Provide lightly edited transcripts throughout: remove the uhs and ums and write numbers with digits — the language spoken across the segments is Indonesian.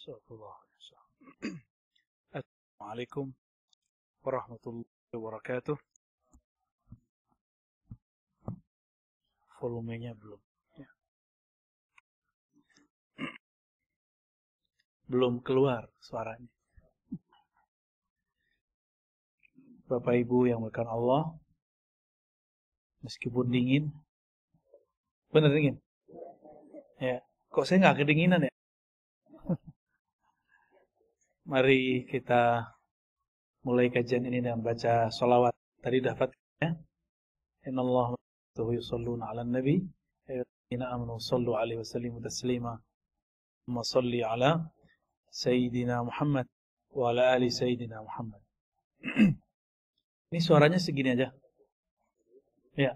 Assalamualaikum warahmatullahi wabarakatuh. Volumenya belum. Ya. Belum keluar suaranya. Bapak Ibu yang berkahi Allah, meskipun dingin, benar dingin. Ya, kok saya nggak kedinginan ya? Mari kita mulai kajian ini dengan baca sholawat. Tadi dapat ya. Innallaha wa malaikatahu yusholluna 'alan nabi, ya ayyuhallazina amanu shollu 'alaihi wa sallimu taslima. Allahumma sholli 'ala sayyidina Muhammad wa 'ala ali sayyidina Muhammad. Ini suaranya segini aja. Ya.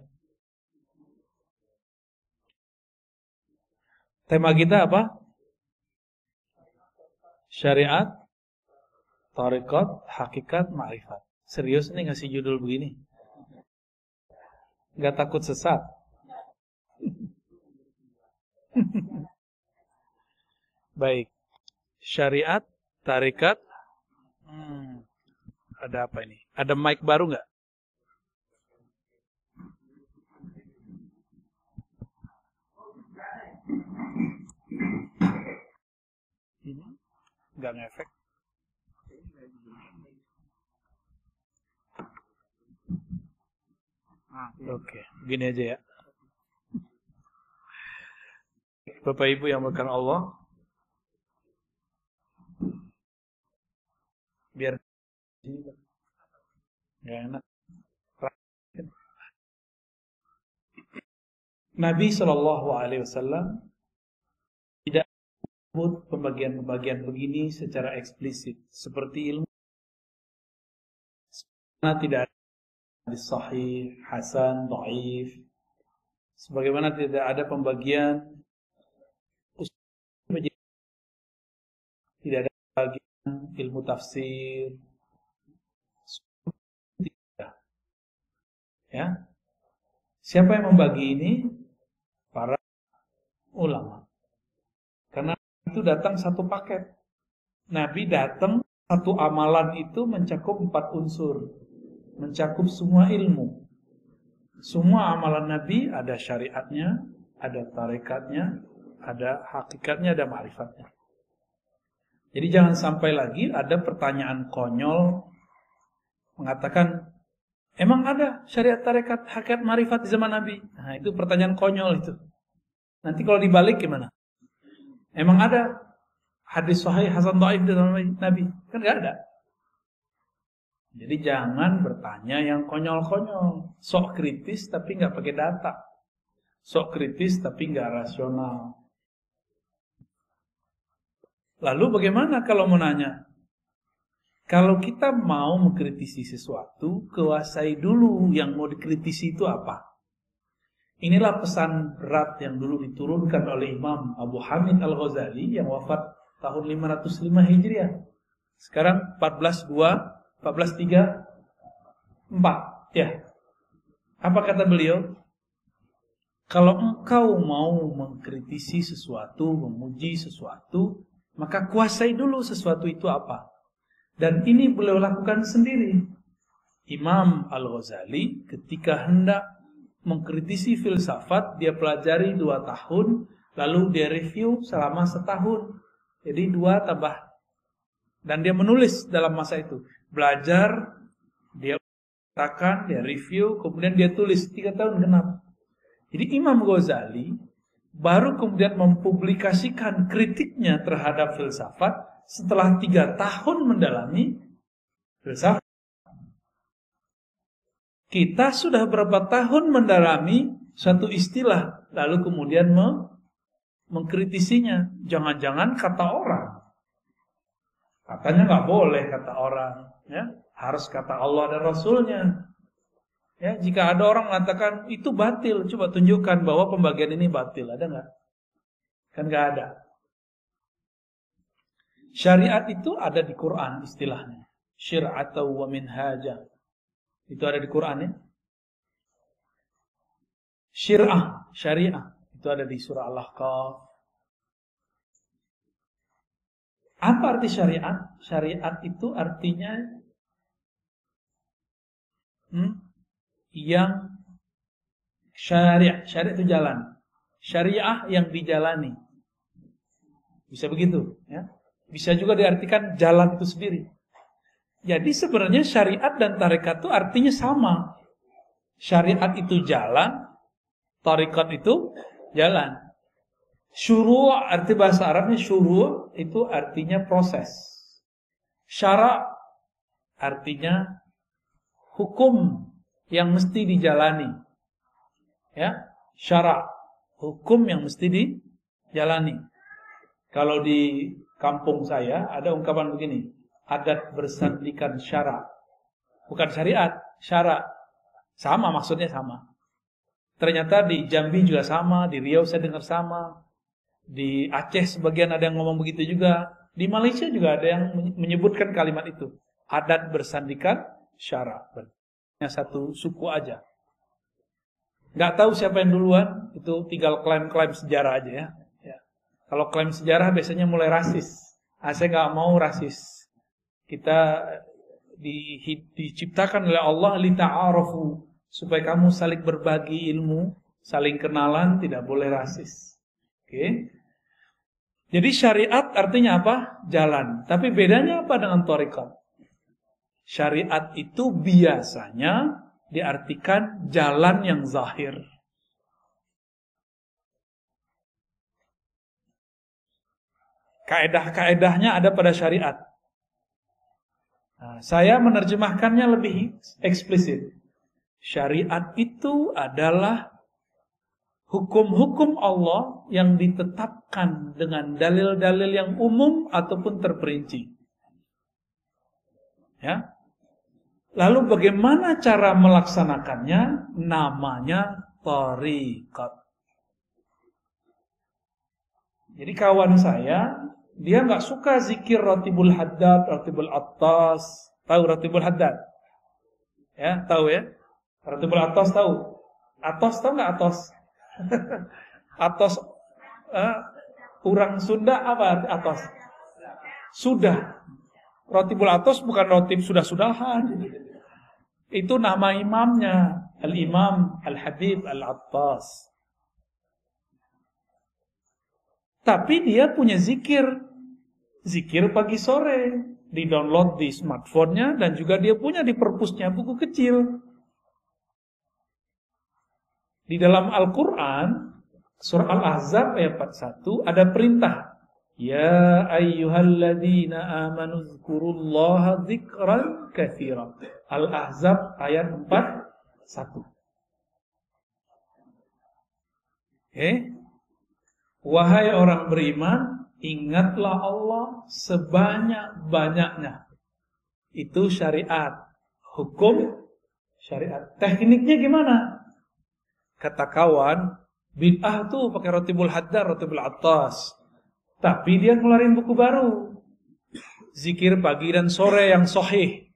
Tema kita apa? Syariat, tarekat, hakikat, ma'rifat. Serius nih ngasih judul begini? Gak takut sesat? Baik. Syariat, tarekat. Ada apa ini? Ada mic baru nggak? Ini nggak ngefek. Oke, gini aja ya. Bapak Ibu yang berkahi Allah, biar nggak enak. Nabi Shallallahu Alaihi Wasallam tidak menyebut pembagian-pembagian begini secara eksplisit seperti ilmu. Karena tidak ada sahih, hasan, dhaif. Sebagaimana tidak ada pembagian tidak ada pembagian ilmu tafsir. Ya. Siapa yang membagi ini? Para ulama. Karena itu datang satu paket. Nabi datang satu amalan itu mencakup 4 unsur. Mencakup semua ilmu. Semua amalan Nabi ada syariatnya, ada tarekatnya, ada hakikatnya, ada ma'rifatnya. Jadi jangan sampai lagi ada pertanyaan konyol mengatakan, emang ada syariat, tarekat, hakikat, ma'rifat di zaman Nabi? Nah, itu pertanyaan konyol itu. Nanti kalau dibalik gimana? Emang ada hadis sahih, hasan, dhaif di zaman Nabi? Kan gak ada. Jadi jangan bertanya yang konyol-konyol. Sok kritis tapi gak pakai data. Sok kritis tapi gak rasional. Lalu bagaimana kalau mau nanya? Kalau kita mau mengkritisi sesuatu, kuasai dulu yang mau dikritisi itu apa. Inilah pesan berat yang dulu diturunkan oleh Imam Abu Hamid Al-Ghazali yang wafat tahun 505 Hijriah. Sekarang 1434 ya. Apa kata beliau? Kalau engkau mau mengkritisi sesuatu, memuji sesuatu, maka kuasai dulu sesuatu itu apa. Dan ini beliau lakukan sendiri. Imam Al-Ghazali ketika hendak mengkritisi filsafat, dia pelajari 2 tahun, lalu dia review selama 1 tahun. Jadi 2 tambah. Dan dia menulis dalam masa itu. Belajar, dia katakan, dia review, kemudian dia tulis 3 tahun genap. Jadi Imam Ghazali baru kemudian mempublikasikan kritiknya terhadap filsafat setelah 3 tahun mendalami filsafat. Kita sudah berapa tahun mendalami satu istilah, lalu kemudian mengkritisinya. Jangan-jangan kata orang. Katanya nggak boleh kata orang, ya, harus kata Allah dan Rasulnya. Ya, jika ada orang mengatakan itu batil, coba tunjukkan bahwa pembagian ini batil, ada nggak? Kan nggak ada. Syariat itu ada di Quran istilahnya. Syir'atan wa minhaja. Itu ada di Quran ya. Syir'ah, syariah. Itu ada di surah Al-Ahqaf. Apa arti syariat? Syariat itu artinya yang syariat itu jalan. Syariah yang dijalani. Bisa begitu, ya. Bisa juga diartikan jalan itu sendiri. Jadi sebenarnya syariat dan tarekat itu artinya sama. Syariat itu jalan, tarekat itu jalan. Syuru' arti bahasa Arabnya syuru' itu artinya proses. Syara' artinya hukum yang mesti dijalani. Ya, syara' hukum yang mesti dijalani. Kalau di kampung saya ada ungkapan begini, adat bersandikan syara'. Bukan syariat, syara'. Sama, maksudnya sama. Ternyata di Jambi juga sama, di Riau saya dengar sama, di Aceh sebagian ada yang ngomong begitu juga, di Malaysia juga ada yang menyebutkan kalimat itu. Adat bersandikan syara'. Hanya satu suku aja. Nggak tahu siapa yang duluan, itu tinggal klaim-klaim sejarah aja ya. Kalau klaim sejarah biasanya mulai rasis. Saya nggak mau rasis. Kita diciptakan oleh Allah lita'arafu, supaya kamu saling berbagi ilmu, saling kenalan, tidak boleh rasis. Oke. Jadi syariat artinya apa? Jalan. Tapi bedanya apa dengan thariqat? Syariat itu biasanya diartikan jalan yang zahir. Kaedah-kaedahnya ada pada syariat. Nah, saya menerjemahkannya lebih eksplisit. Syariat itu adalah hukum-hukum Allah yang ditetapkan dengan dalil-dalil yang umum ataupun terperinci. Ya. Lalu bagaimana cara melaksanakannya? Namanya thariqat. Jadi kawan saya, dia nggak suka zikir Ratibul Haddad, Ratibul Attas. Tahu Ratibul Haddad? Ya, tahu ya? Ratibul Attas tahu? Atos tahu nggak Atos? Atos, orang Sunda apa Atos? Sudah. Ratibul Atos bukan rotib sudah-sudahan. Itu nama imamnya, Al-Imam Al-Habib Al-Attas. Tapi dia punya zikir pagi sore, di-download di smartphone-nya, dan juga dia punya di perpusnya buku kecil. Di dalam Al-Quran, surah Al-Ahzab ayat 41, ada perintah. Ya ayyuhalladzina amanu dzkurullaha dzikran katsiran. Al-Ahzab ayat 41. Wahai orang beriman, ingatlah Allah sebanyak-banyaknya. Itu syariat. Hukum syariat. Tekniknya gimana? Kata kawan, bid'ah tuh pakai Ratibul Haddad, Ratibul Attas. Tapi dia ngeluarin buku baru. Zikir pagi dan sore yang sahih.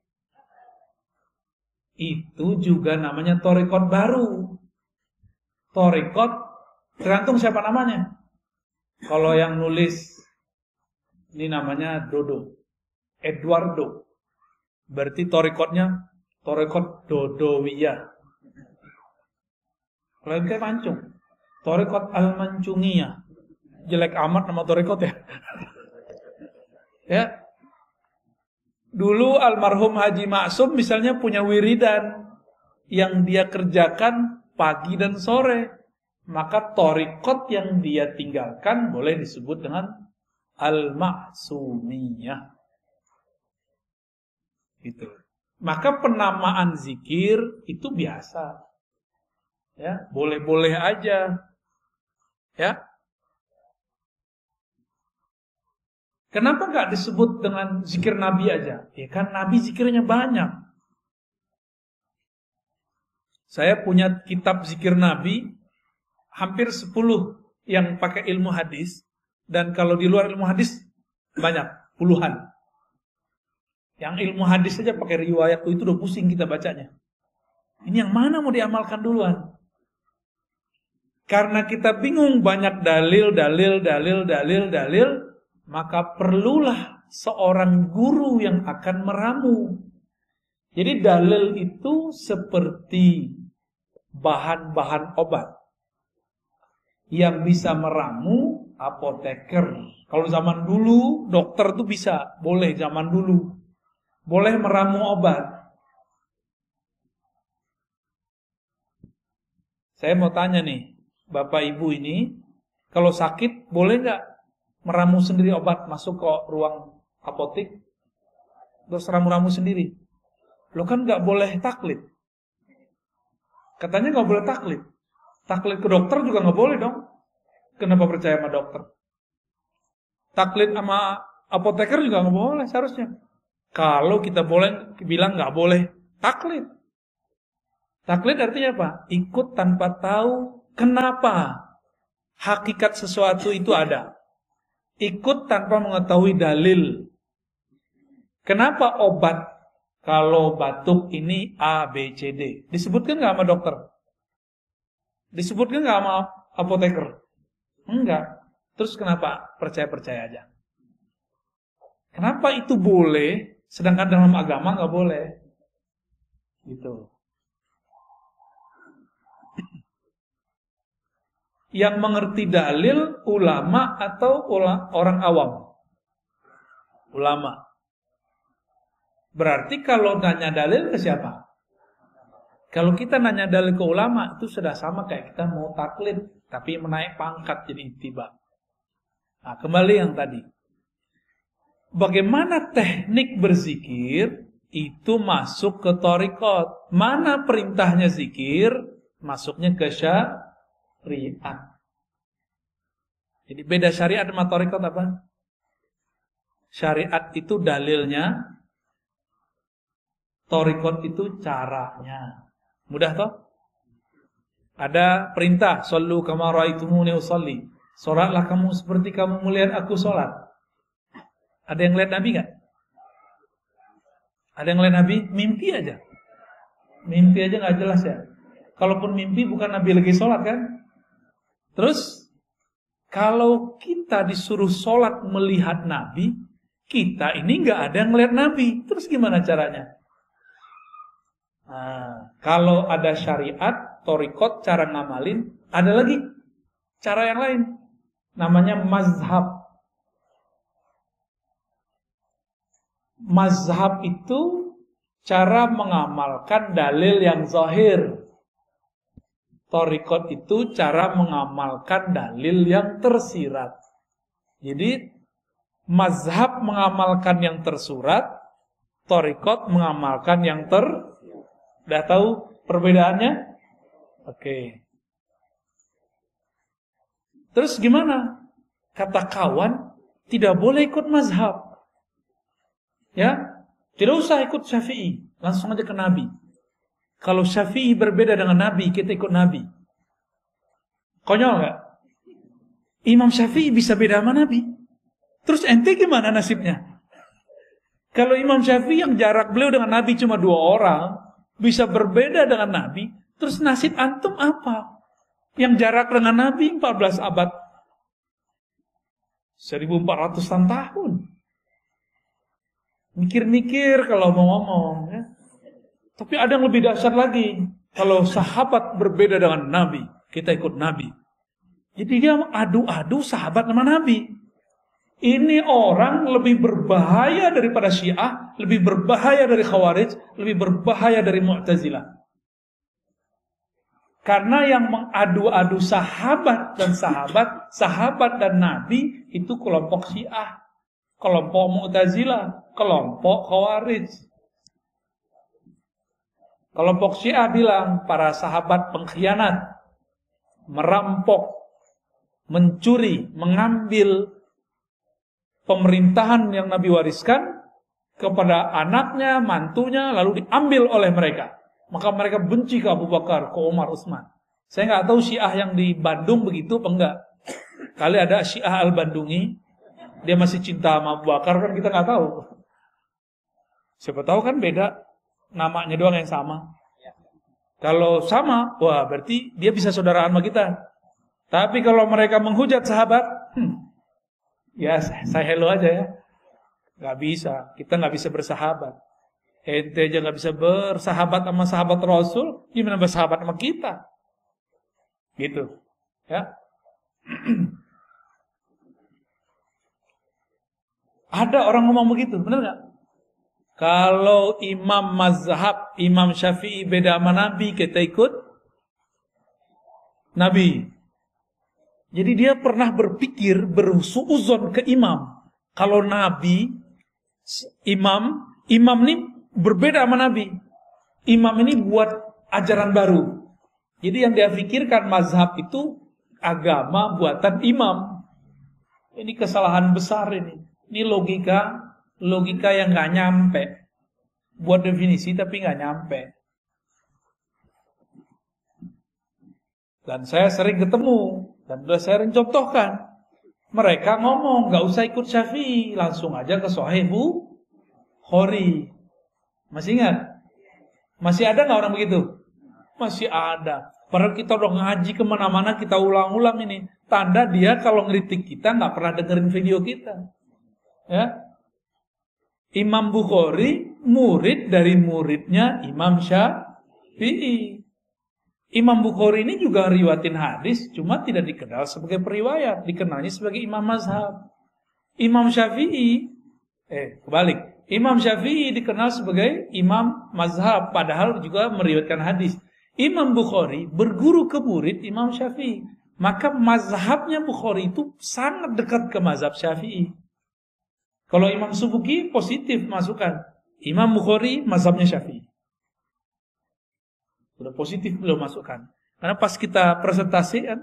Itu juga namanya thariqat baru. Thariqat tergantung siapa namanya. Kalau yang nulis ini namanya Dodo, Eduardo. Berarti thariqatnya thariqat Dodowiyah. Kalau yang kayak mancung, thariqat Al-Mancungiyah. Jelek amat nama thariqat ya. Ya. Dulu almarhum Haji Maksum misalnya punya wiridan yang dia kerjakan pagi dan sore. Maka thariqat yang dia tinggalkan boleh disebut dengan Al-Maksumiyah. Gitu. Maka penamaan zikir itu biasa. Ya, boleh-boleh aja. Ya. Kenapa nggak disebut dengan zikir Nabi aja? Ya kan Nabi zikirnya banyak. Saya punya kitab zikir Nabi hampir 10 yang pakai ilmu hadis, dan kalau di luar ilmu hadis banyak, puluhan. Yang ilmu hadis saja pakai riwayat itu udah pusing kita bacanya. Ini yang mana mau diamalkan duluan? Karena kita bingung, banyak dalil, maka perlulah seorang guru yang akan meramu. Jadi dalil itu seperti bahan-bahan obat. Yang bisa meramu apoteker. Kalau zaman dulu dokter tuh bisa, boleh zaman dulu. Boleh meramu obat. Saya mau tanya nih, Bapak Ibu ini, kalau sakit boleh nggak meramu sendiri obat, masuk ke ruang apotik, terus ramu-ramu sendiri? Lo kan nggak boleh taklid. Katanya nggak boleh taklid. Taklid ke dokter juga nggak boleh dong. Kenapa percaya sama dokter? Taklid sama apoteker juga nggak boleh seharusnya. Kalau kita boleh bilang nggak boleh taklid. Taklid artinya apa? Ikut tanpa tahu kenapa hakikat sesuatu itu ada. Ikut tanpa mengetahui dalil. Kenapa obat kalau batuk ini A, B, C, D? Disebutkan nggak sama dokter? Disebutkan nggak sama apoteker? Enggak. Terus kenapa percaya-percaya aja? Kenapa itu boleh, sedangkan dalam agama nggak boleh? Gitu. Yang mengerti dalil ulama atau orang awam? Ulama. Berarti kalau nanya dalil ke siapa? Kalau kita nanya dalil ke ulama, itu sudah sama kayak kita mau taklid, tapi menaik pangkat jadi ittiba. Nah, kembali yang tadi. Bagaimana teknik berzikir itu masuk ke thariqat? Mana perintahnya zikir, masuknya ke syariat. Jadi beda syariat sama thariqat apa? Syariat itu dalilnya, thariqat itu caranya. Mudah toh? Ada perintah, sallu kama ra'aitumuni usolli. Salatlah kamu seperti kamu melihat aku salat. Ada yang lihat Nabi enggak? Ada yang lihat Nabi? Mimpi aja. Mimpi aja enggak jelas ya. Kalaupun mimpi bukan Nabi lagi salat kan? Terus kalau kita disuruh salat melihat Nabi, kita ini enggak ada yang lihat Nabi. Terus gimana caranya? Nah, kalau ada syariat, thariqat, cara ngamalin, ada lagi cara yang lain. Namanya mazhab. Mazhab itu cara mengamalkan dalil yang zahir. Thariqat itu cara mengamalkan dalil yang tersirat. Jadi mazhab mengamalkan yang tersurat, thariqat mengamalkan yang Udah tahu perbedaannya? Oke. Terus gimana? Kata kawan, tidak boleh ikut mazhab. Ya, tidak usah ikut Syafi'i, langsung aja ke Nabi. Kalau Syafi'i berbeda dengan Nabi, kita ikut Nabi. Konyol nggak? Imam Syafi'i bisa beda sama Nabi. Terus ente gimana nasibnya? Kalau Imam Syafi'i yang jarak beliau dengan Nabi cuma 2 orang, bisa berbeda dengan Nabi, terus nasib antum apa? Yang jarak dengan Nabi 14 abad. 1400-an tahun. Mikir-mikir kalau mau ngomong. Ya. Tapi ada yang lebih dahsyat lagi. Kalau sahabat berbeda dengan Nabi, kita ikut Nabi. Jadi dia adu-adu sahabat sama Nabi. Ini orang lebih berbahaya daripada Syiah, lebih berbahaya dari Khawarij, lebih berbahaya dari Mu'tazilah. Karena yang mengadu-adu sahabat dan Nabi itu kelompok Syiah, kelompok Mu'tazilah, kelompok Khawarij. Kelompok Syiah bilang para sahabat pengkhianat, merampok, mencuri, mengambil pemerintahan yang Nabi wariskan kepada anaknya, mantunya, lalu diambil oleh mereka. Maka mereka benci ke Abu Bakar, ke Umar, Utsman. Saya nggak tahu Syiah yang di Bandung begitu apa enggak. Kali ada Syiah Al-Bandungi, dia masih cinta sama Abu Bakar kan kita nggak tahu. Siapa tahu kan beda, namanya doang yang sama. Kalau sama, wah berarti dia bisa saudaraan sama kita. Tapi kalau mereka menghujat sahabat, Ya, saya hello aja ya. Gak bisa, kita gak bisa bersahabat. Ente aja gak bisa bersahabat sama sahabat Rasul, gimana bersahabat sama kita? Gitu, ya. Ada orang ngomong begitu, benar gak? Kalau imam mazhab, Imam Syafi'i beda sama Nabi, kita ikut Nabi. Jadi dia pernah berpikir, bersuuzon ke imam. Kalau Nabi, imam ini berbeda sama Nabi. Imam ini buat ajaran baru. Jadi yang dia pikirkan mazhab itu agama buatan imam. Ini kesalahan besar ini. Ini logika yang nggak nyampe. Buat definisi tapi nggak nyampe. Dan saya sering ketemu dan udah saya contohkan. Mereka ngomong nggak usah ikut Syafi'i, langsung aja ke Sahih Bukhari. Masih ingat? Masih ada nggak orang begitu? Masih ada. Padahal kita udah ngaji kemana-mana, kita ulang-ulang ini. Tanda dia kalau ngeritik kita nggak pernah dengerin video kita. Ya, Imam Bukhari murid dari muridnya Imam Syafi'i. Imam Bukhari ini juga riwayatin hadis, cuma tidak dikenal sebagai periwayat, dikenalnya sebagai imam mazhab. Imam Syafi'i, kebalik. Imam Syafi'i dikenal sebagai imam mazhab, padahal juga meriwayatkan hadis. Imam Bukhari berguru ke murid Imam Syafi'i, maka mazhabnya Bukhari itu sangat dekat ke mazhab Syafi'i. Kalau Imam Subuki positif masukkan, Imam Bukhari mazhabnya Syafi'i. Sudah positif belum masukkan. Karena pas kita presentasikan,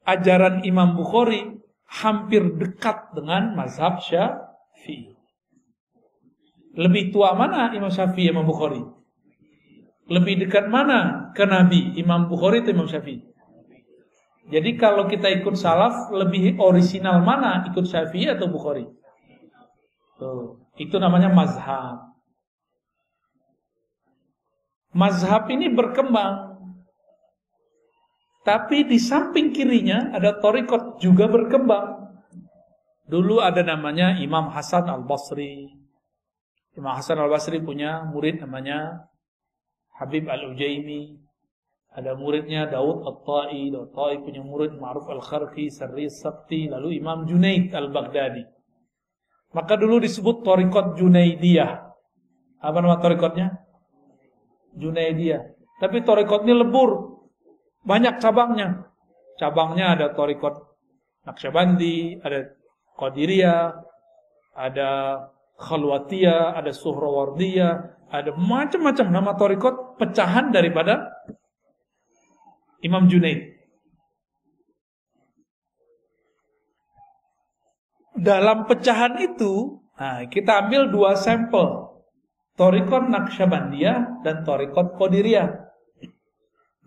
ajaran Imam Bukhari hampir dekat dengan mazhab Syafi'i. Lebih tua mana Imam Syafi'i, Imam Bukhari? Lebih dekat mana ke Nabi, Imam Bukhari atau Imam Syafi'i? Jadi kalau kita ikut salaf, lebih orisinal mana, ikut Syafi'i atau Bukhari? Tuh, itu namanya mazhab. Mazhab ini berkembang. Tapi di samping kirinya ada thariqat juga berkembang. Dulu ada namanya Imam Hasan Al-Basri. Imam Hasan Al-Basri punya murid namanya Habib Al-Ujaimi. Ada muridnya Daud At-Tai. Daud At-Tai punya murid Ma'ruf Al-Kharqi, Sarri Sabti. Lalu Imam Junaid Al-Baghdadi. Maka dulu disebut thariqat Junaidiyah. Apa nama thariqatnya? Junaidiyah. Tapi thariqat ini lebur. Banyak cabangnya. Cabangnya ada thariqat Naqsyabandi, ada Qadiriyah, ada Khalwatiyah, ada Suhrawardiyah, ada macam-macam nama thariqat pecahan daripada Imam Junaid. Dalam pecahan itu, kita ambil dua sampel. Thariqat Naqsyabandiyah dan Thariqat Qadiriyah.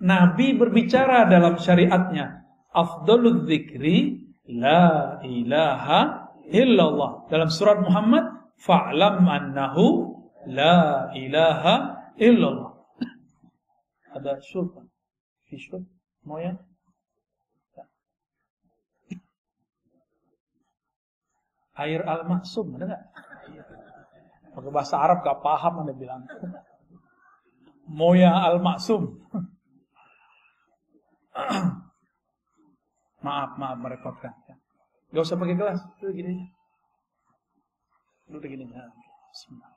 Nabi berbicara dalam syariatnya, afdalul dzikri la ilaha illallah. Dalam surat Muhammad, fa'lam annahu la ilaha illallah. Ada syurga. Syurga. Mau ya? Air al-maksum, ada enggak? Pakai bahasa Arab gak paham Anda bilang. Moya al-maksum. Maaf merepotkan. Gak usah pakai gelas, udah gini. Udah gini. Bismillah.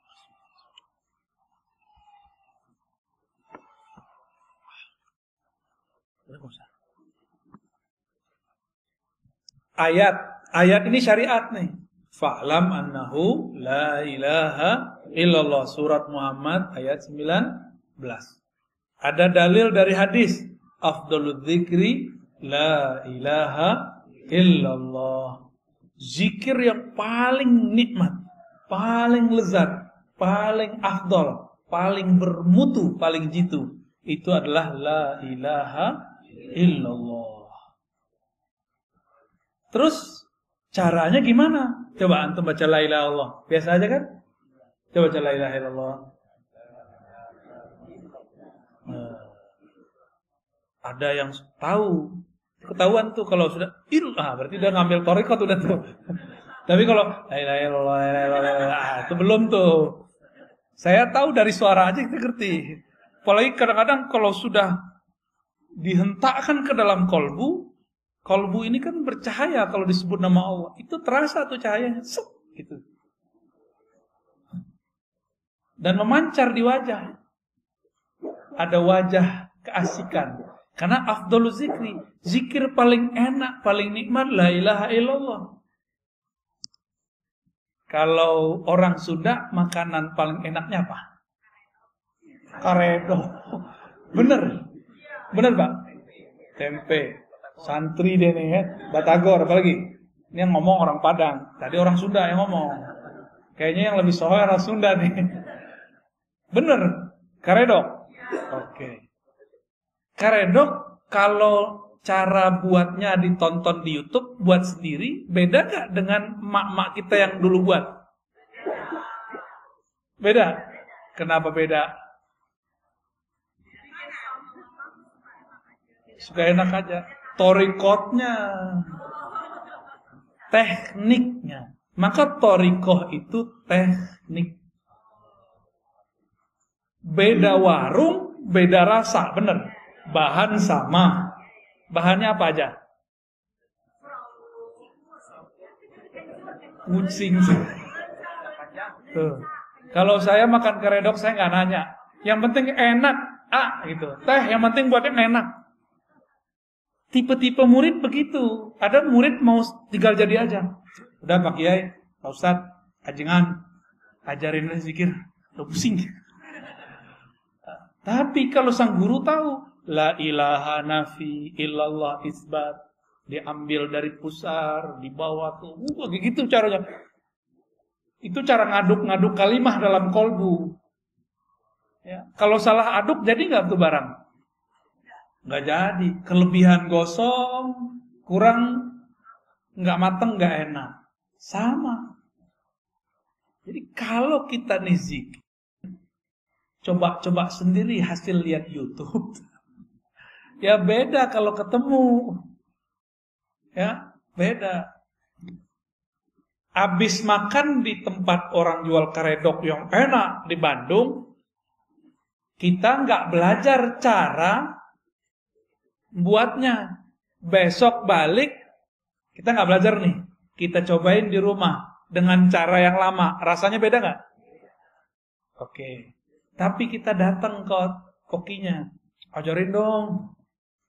Ayat ini syariat nih. Fa'lam annahu la ilaha illallah. Surat Muhammad ayat 19. Ada dalil dari hadis. Afdalul dzikri la ilaha illallah. Zikir yang paling nikmat, paling lezat, paling afdal, paling bermutu, paling jitu. Itu adalah la ilaha illallah. Terus caranya gimana? Coba antum baca la ilaha illallah. Biasa aja kan? Coba baca la ilaha illallah. Ada yang tahu, Ketahuan tuh kalau sudah berarti udah ngambil thariqat udah tuh. Tapi kalau la ilaha illallah, itu belum tuh. Saya tahu dari suara aja kita ngerti. Apalagi kadang-kadang kalau sudah dihentakkan ke dalam kolbu ini kan bercahaya kalau disebut nama Allah. Itu terasa tuh cahayanya, gitu. Dan memancar di wajah. Ada wajah keasikan. Karena afdhalu zikri, zikir paling enak, paling nikmat la ilaha illallah. Kalau orang Sunda, makanan paling enaknya apa? Karedok. Bener Pak? Tempe. Santri deh nih ya. Batagor apalagi. Ini yang ngomong orang Padang. Tadi orang Sunda yang ngomong. Kayaknya yang lebih sohor orang Sunda nih. Bener. Karedok. Oke. Karedok kalau cara buatnya ditonton di YouTube, buat sendiri, beda gak dengan mak-mak kita yang dulu buat? Beda? Kenapa beda? Suka enak aja. Thariqatnya, tekniknya. Maka thariqah itu teknik. Beda warung, beda rasa, bener. Bahan sama. Bahannya apa aja? Kucing. Tuh. Kalau saya makan karedok saya nggak nanya. Yang penting enak, gitu. Teh yang penting buatnya enak. Tipe-tipe murid begitu. Ada murid mau tinggal jadi aja. Udah Pak Kiai, Pak Ustadz, ajengan, ajarin zikir. Udah pusing. Tapi kalau sang guru tahu, la ilaha nafi illallah isbat, diambil dari pusar, dibawa ke kayak gitu caranya. Itu cara ngaduk-ngaduk kalimah dalam kolbu. Ya. Kalau salah aduk jadi nggak tuh barang? Nggak jadi. Kelebihan gosong, kurang, nggak mateng, nggak enak. Sama. Jadi kalau kita nizik, coba sendiri hasil lihat YouTube. Ya beda kalau ketemu. Ya, beda. Abis makan di tempat orang jual karedok yang enak di Bandung, kita nggak belajar cara buatnya. Besok balik, kita nggak belajar nih. Kita cobain di rumah dengan cara yang lama. Rasanya beda nggak? Oke. Tapi kita datang ke kokinya. Ajarin dong.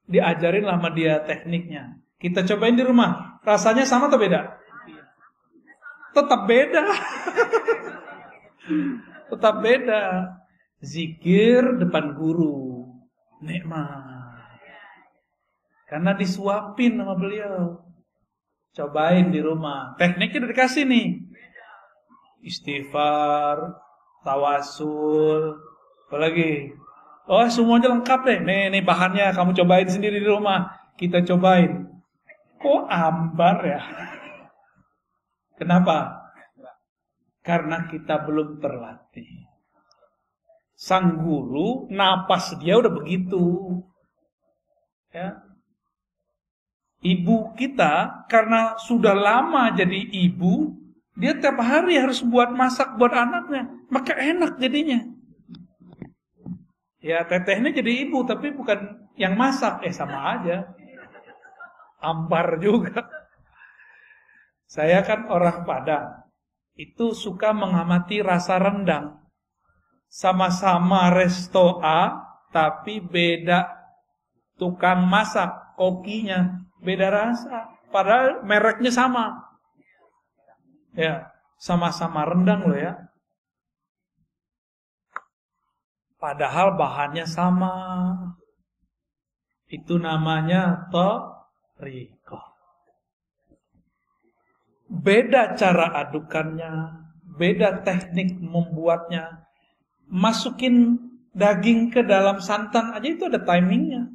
Diajarin sama dia tekniknya. Kita cobain di rumah. Rasanya sama atau beda? Tetap beda. Tetap beda. Zikir depan guru. Nikmat. Karena disuapin sama beliau. Cobain di rumah. Tekniknya udah dikasih nih. Istighfar, tawasul, apalagi? Oh, semuanya lengkap deh. Nih bahannya kamu cobain sendiri di rumah. Kita cobain. Kok ambar ya? Kenapa? Karena kita belum terlatih. Sang guru, napas dia udah begitu. Ya. Ibu kita, karena sudah lama jadi ibu, dia tiap hari harus buat masak buat anaknya. Maka enak jadinya. Ya tetehnya jadi ibu, tapi bukan yang masak. Sama aja. Ambar juga. Saya kan orang Padang. Itu suka mengamati rasa rendang. Sama-sama resto A, tapi beda tukang masak. Kokinya beda rasa. Padahal mereknya sama. Ya, sama-sama rendang loh ya. Padahal bahannya sama. Itu namanya thariqah. Beda cara adukannya, beda teknik membuatnya. Masukin daging ke dalam santan aja itu ada timingnya.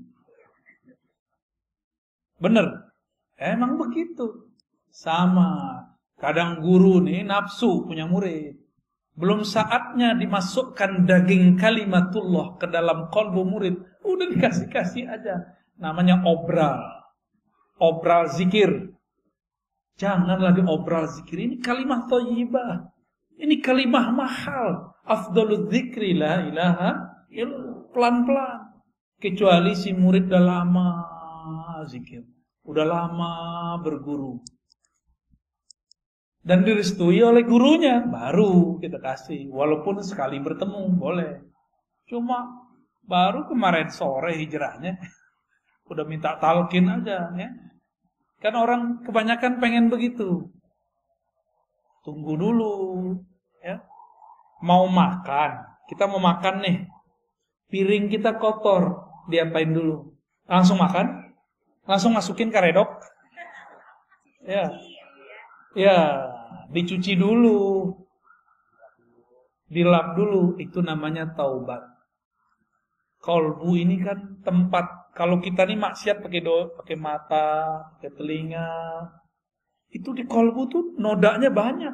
Bener? Emang begitu. Sama. Kadang guru nih nafsu punya murid. Belum saatnya dimasukkan daging kalimatullah ke dalam kolbu murid. Udah dikasih-kasih aja. Namanya obral. obral zikir. Jangan lagi obral zikir. Ini kalimah thayyibah. Ini kalimah mahal. Afdhalul dzikri la ilaha illallah. Pelan-pelan. Kecuali si murid udah lama zikir. Udah lama berguru. Dan direstui oleh gurunya. Baru kita kasih. Walaupun sekali bertemu. Boleh. Cuma baru kemarin sore hijrahnya. Udah minta talqin aja ya. Kan orang kebanyakan pengen begitu. Tunggu dulu, ya. Mau makan, kita mau makan nih. Piring kita kotor, diapain dulu? Langsung makan? Langsung masukin karedok? Ya. Ya, dicuci dulu. Dilap dulu, itu namanya taubat. Kolbu ini kan tempat. Kalau kita nih maksiat pakai mata, pakai telinga, itu di kolbu tuh nodanya banyak.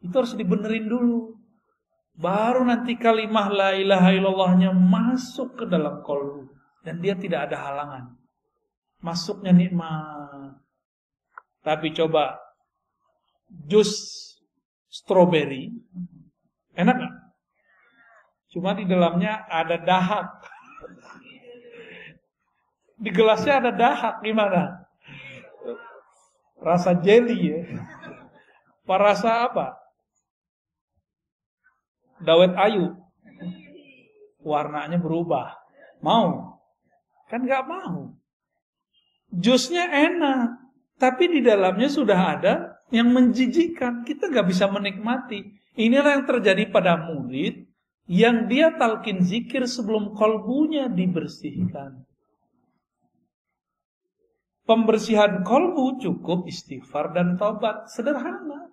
Itu harus dibenerin dulu. Baru nanti kalimah la ilaha illallahnya masuk ke dalam kolbu. Dan dia tidak ada halangan. Masuknya nikmat. Tapi coba jus stroberi, enak gak? Cuma di dalamnya ada dahak. Di gelasnya ada dahak, gimana? Rasa jelly ya. Rasa apa? Dawet ayu. Warnanya berubah. Mau? Kan gak mau. Jusnya enak. Tapi di dalamnya sudah ada yang menjijikkan. Kita gak bisa menikmati. Inilah yang terjadi pada murid yang dia talqin zikir sebelum kolbunya dibersihkan. Pembersihan kolbu cukup istighfar dan taubat. Sederhana.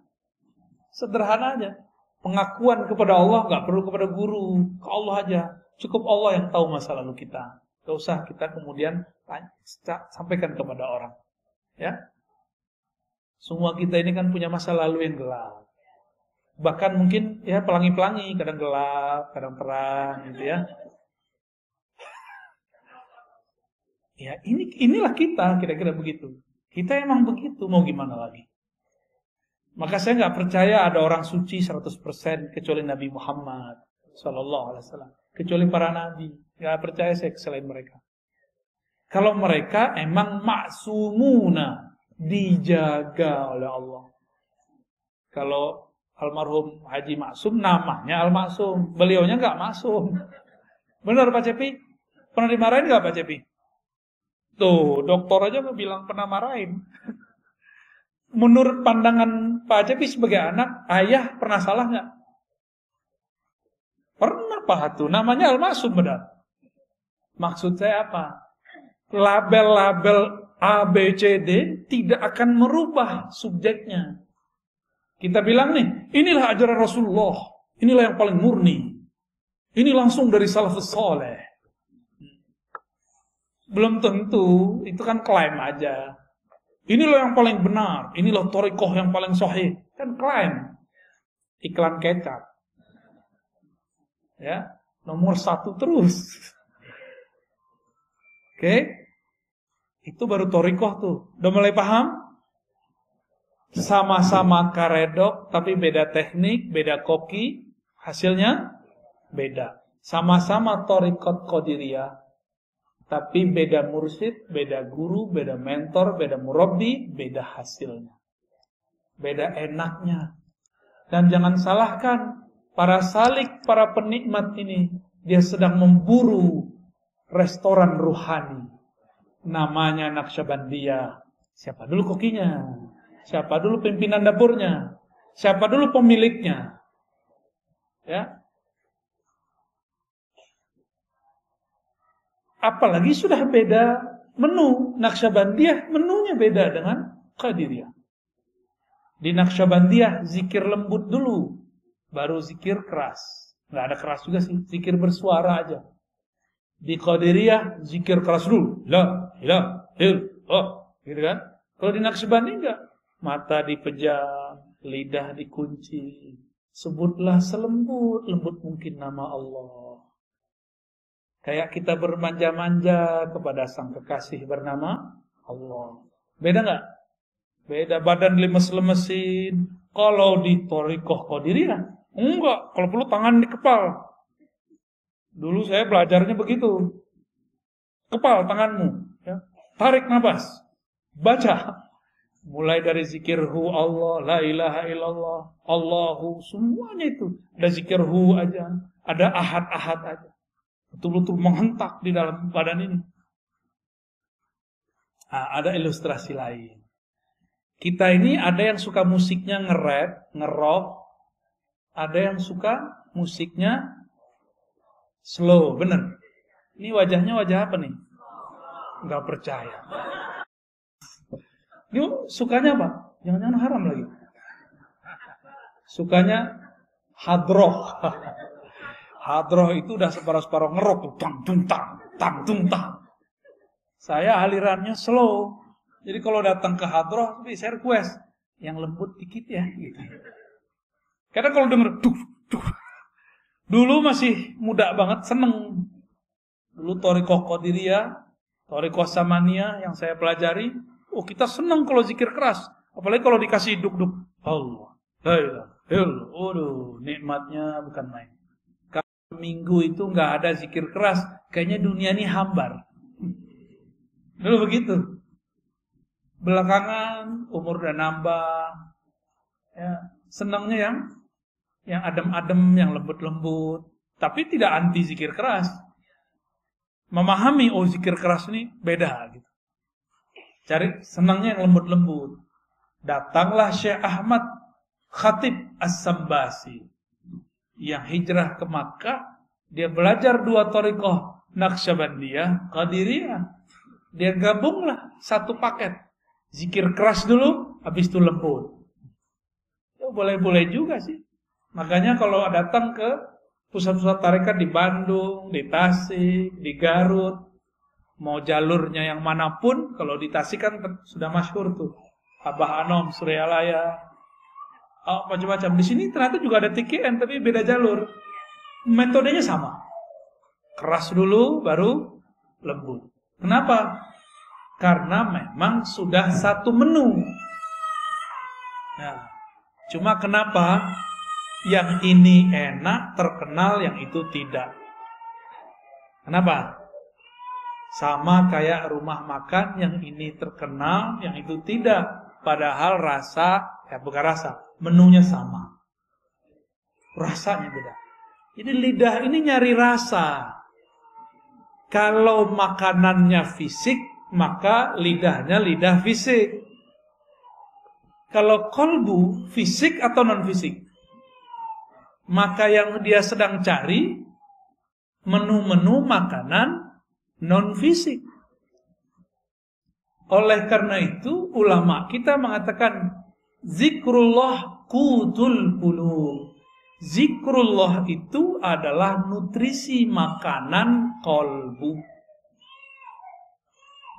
Sederhana aja. Pengakuan kepada Allah gak perlu kepada guru. Ke Allah aja. Cukup Allah yang tahu masa lalu kita. Gak usah kita kemudian sampaikan kepada orang. Ya. Semua kita ini kan punya masa lalu yang gelap. Bahkan mungkin ya pelangi-pelangi. Kadang gelap, kadang terang gitu ya. Ya, inilah kita, kira-kira begitu. Kita emang begitu, mau gimana lagi? Maka saya nggak percaya ada orang suci 100% kecuali Nabi Muhammad sallallahu alaihi wasallam, kecuali para nabi. Nggak percaya saya selain mereka. Kalau mereka emang maksumuna, dijaga oleh Allah. Kalau almarhum Haji Maksum namanya Al-Maksum, beliaunya nggak maksum. Benar Pak Cepi? Pernah dimarahin nggak Pak Cepi? Tuh, dokter aja bilang pernah marahin. Menurut pandangan Pak Cepi sebagai anak, ayah pernah salah nggak? Pernah Pak tuh, namanya Al-Maksum benar. Maksud saya apa? Label-label A, B, C, D tidak akan merubah subjeknya. Kita bilang nih, inilah ajaran Rasulullah, inilah yang paling murni. Ini langsung dari salafus saleh. Belum tentu, itu kan klaim aja. Inilah yang paling benar, inilah thariqah yang paling sahih. Kan klaim. Iklan kecap. Ya, nomor 1 terus. Oke. Itu baru thariqah tuh. Udah mulai paham? Sama-sama karedok, tapi beda teknik, beda koki, hasilnya beda. Sama-sama thariqat qadiriyah. Tapi beda mursyid, beda guru, beda mentor, beda murabbi, beda hasilnya. Beda enaknya. Dan jangan salahkan para salik, para penikmat ini. Dia sedang memburu restoran ruhani. Namanya Naqsyabandiyah. Siapa dulu kokinya? Siapa dulu pimpinan dapurnya? Siapa dulu pemiliknya? Ya. Apalagi sudah beda menu. Naqsyabandiyah menunya beda dengan Qadiriyah. Di Naqsyabandiyah zikir lembut dulu, baru zikir keras. Nggak ada keras juga sih, zikir bersuara aja. Di Qadiriyah zikir keras dulu, la ilaha illallah, gitu kan? Kalau di Naqsyabandiyah enggak, mata dipejam, lidah dikunci, sebutlah selembut-lembut mungkin nama Allah. Kayak kita bermanja-manja kepada sang kekasih bernama Allah. Beda nggak? Beda, badan lemes-lemesin. Kalau di Thariqah Qadiriyah, enggak. Kalau perlu tangan di kepal. Dulu saya belajarnya begitu. Kepal tanganmu. Ya. Tarik nafas. Baca. Mulai dari zikirhu Allah, la ilaha illallah, Allahu, semuanya itu. Ada zikirhu aja. Ada ahad-ahad aja. Betul-betul menghentak di dalam badan ini. Nah, ada ilustrasi lain. Kita ini ada yang suka musiknya nge-rap, nge-rock. Ada yang suka musiknya slow, bener. Ini wajahnya wajah apa nih? Enggak percaya. Ini sukanya apa? Jangan-jangan haram lagi. Sukanya hadroh. Hadroh itu udah separuh-separuh ngerok tuh, tang. Saya alirannya slow. Jadi kalau datang ke hadroh, saya request yang lembut dikit ya, gitu. Karena kalau denger duh. Dulu masih muda banget, seneng. Dulu Thariqah Qadiriyah, Thariqah Samaniyah yang saya pelajari, kita seneng kalau zikir keras. Apalagi kalau dikasih duk-duk. Allah, la ilaha illallah. Waduh, nikmatnya bukan main. Minggu itu nggak ada zikir keras, kayaknya dunia ini hambar. Dulu begitu. Belakangan umur udah nambah, ya, senangnya yang adem-adem, yang lembut-lembut, tapi tidak anti zikir keras. Memahami zikir keras ini beda gitu. Cari senangnya yang lembut-lembut. Datanglah Syekh Ahmad Khatib As-Sambasi yang hijrah ke Makkah, dia belajar 2 thariqah, Naqsyabandiyah, Qadiriyah. Dia gabunglah satu paket. Zikir keras dulu, habis itu lembut. Ya, boleh-boleh juga sih. Makanya kalau datang ke pusat-pusat tarekat di Bandung, di Tasik, di Garut, mau jalurnya yang manapun, kalau di Tasik kan sudah masyhur tuh. Abah Anom, Suryalaya, macam-macam. Di sini ternyata juga ada TKN tapi beda jalur. Metodenya sama. Keras dulu baru lembut. Kenapa? Karena memang sudah satu menu. Nah, cuma kenapa yang ini enak terkenal, yang itu tidak? Kenapa? Sama kayak rumah makan, yang ini terkenal, yang itu tidak. Padahal rasa, bukan rasa, menunya sama. Rasanya beda. Jadi lidah ini nyari rasa. Kalau makanannya fisik, maka lidahnya lidah fisik. Kalau kolbu fisik atau non fisik, maka yang dia sedang cari menu-menu makanan non fisik. Oleh karena itu ulama kita mengatakan zikrullah qutul qulub. Zikrullah itu adalah nutrisi makanan kolbu.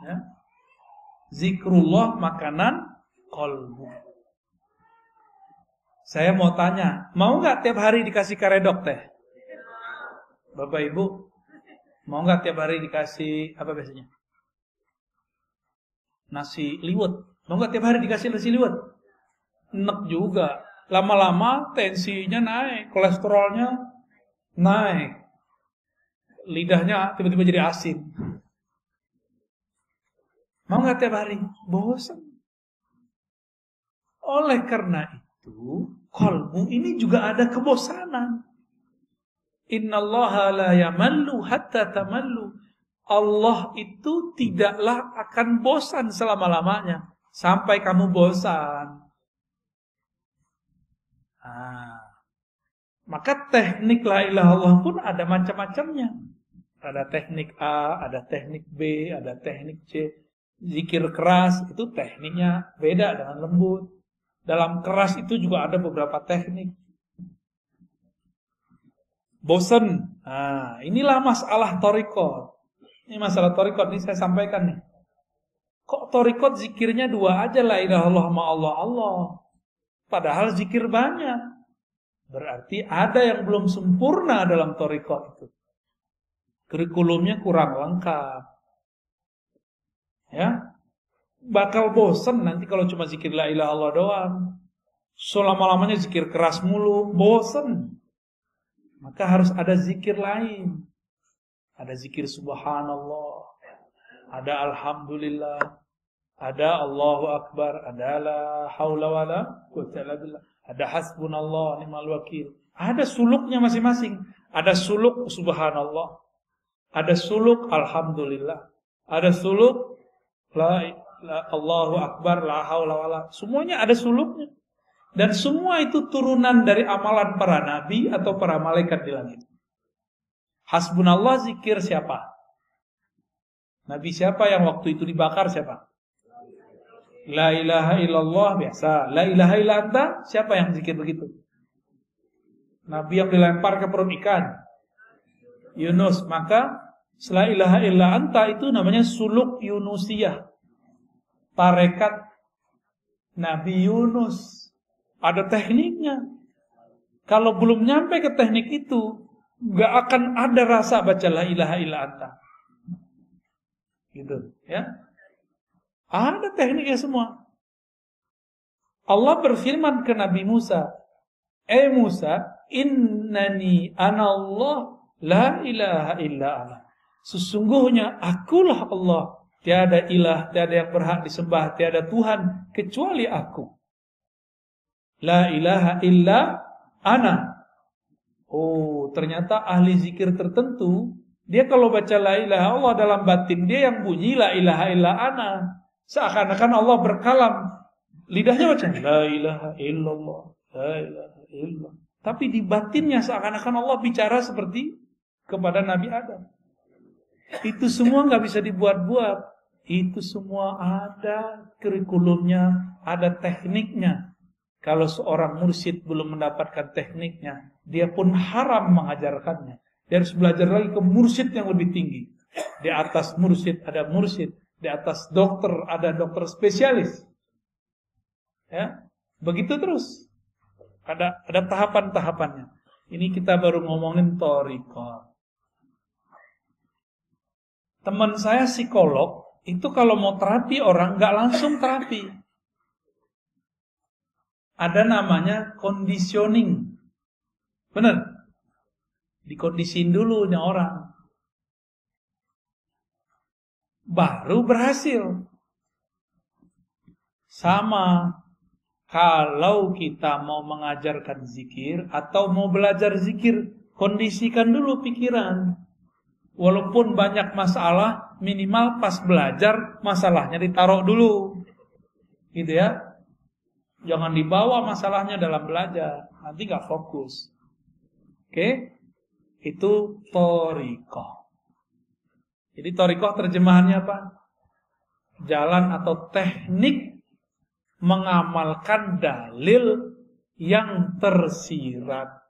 Ya. Zikrullah makanan kolbu. Saya mau tanya, mau nggak tiap hari dikasih karedok teh? Bapak Ibu, mau nggak tiap hari dikasih apa biasanya? Nasi liwet. Mau nggak tiap hari dikasih nasi liwet? Enak juga. Lama-lama tensinya naik, kolesterolnya naik, lidahnya tiba-tiba jadi asin. Mau nggak tiap hari? Bosan. Oleh karena itu, qalbu ini juga ada kebosanan. Innallaha la yamallu hatta tamallu. Allah itu tidaklah akan bosan selama-lamanya sampai kamu bosan. Maka teknik la ilaha illallah pun ada macam-macamnya. Ada teknik A, ada teknik B, ada teknik C. Zikir keras itu tekniknya beda dengan lembut. Dalam keras itu juga ada beberapa teknik. Bosen. Inilah masalah thariqat. Ini masalah thariqat, ini saya sampaikan nih. Kok thariqat zikirnya 2 aja, la ilaha illallah ma Allah. Padahal zikir banyak. Berarti ada yang belum sempurna dalam thariqat itu. Kurikulumnya kurang lengkap. Ya. bakal bosen nanti kalau cuma zikir la ilaha illallah doang. Selama-lamanya zikir keras mulu, bosen. Maka harus ada zikir lain. Ada zikir subhanallah, ada alhamdulillah, ada Allahu akbar, ada la haula wala quwwata illa billah, ada hasbunallah ni'mal wakil. Ada suluknya masing-masing. Ada suluk subhanallah, ada suluk alhamdulillah, ada suluk Allahu akbar, la haula wala. Semuanya ada suluknya. Dan semua itu turunan dari amalan para nabi atau para malaikat di langit. Hasbunallah zikir siapa? Nabi siapa yang waktu itu dibakar siapa? La ilaha illallah biasa. La ilaha illa anta, siapa yang zikir begitu? Nabi yang dilempar ke perut ikan, Yunus. Maka la ilaha illa anta itu namanya suluk Yunusiyah, tarekat Nabi Yunus. Ada tekniknya. Kalau belum nyampe ke teknik itu, gak akan ada rasa baca la ilaha illa anta. Gitu, ya. Ada tekniknya semua. Allah berfirman ke Nabi Musa, Musa, innani anallah la ilaha illa ana. Sesungguhnya akulah Allah, tiada ilah, tiada yang berhak disembah, tiada Tuhan kecuali aku. La ilaha illa ana. Oh, ternyata ahli zikir tertentu, dia kalau baca la ilaha Allah dalam batin dia yang bunyi la ilaha illa ana. Seakan-akan Allah berkalam. Lidahnya baca la ilaha illallah, la ilaha illallah. Tapi di batinnya seakan-akan Allah bicara seperti kepada Nabi Adam. Itu semua nggak bisa dibuat-buat. Itu semua ada kurikulumnya, ada tekniknya. Kalau seorang mursyid belum mendapatkan tekniknya, dia pun haram mengajarkannya. Dia harus belajar lagi ke mursyid yang lebih tinggi. Di atas mursyid ada mursyid, di atas dokter ada dokter spesialis. Ya, begitu terus. Ada tahapan-tahapannya. Ini kita baru ngomongin thariqah. Teman saya psikolog, itu kalau mau terapi orang nggak langsung terapi. Ada namanya conditioning. Benar? Dikondisin dulu nih orang. Baru berhasil. Sama. Kalau kita mau mengajarkan zikir atau mau belajar zikir, kondisikan dulu pikiran. Walaupun banyak masalah, minimal pas belajar masalahnya ditaruh dulu. Gitu ya. Jangan dibawa masalahnya dalam belajar, nanti gak fokus. Oke? Itu thariqah. Jadi thariqah terjemahannya apa? Jalan atau teknik mengamalkan dalil yang tersirat.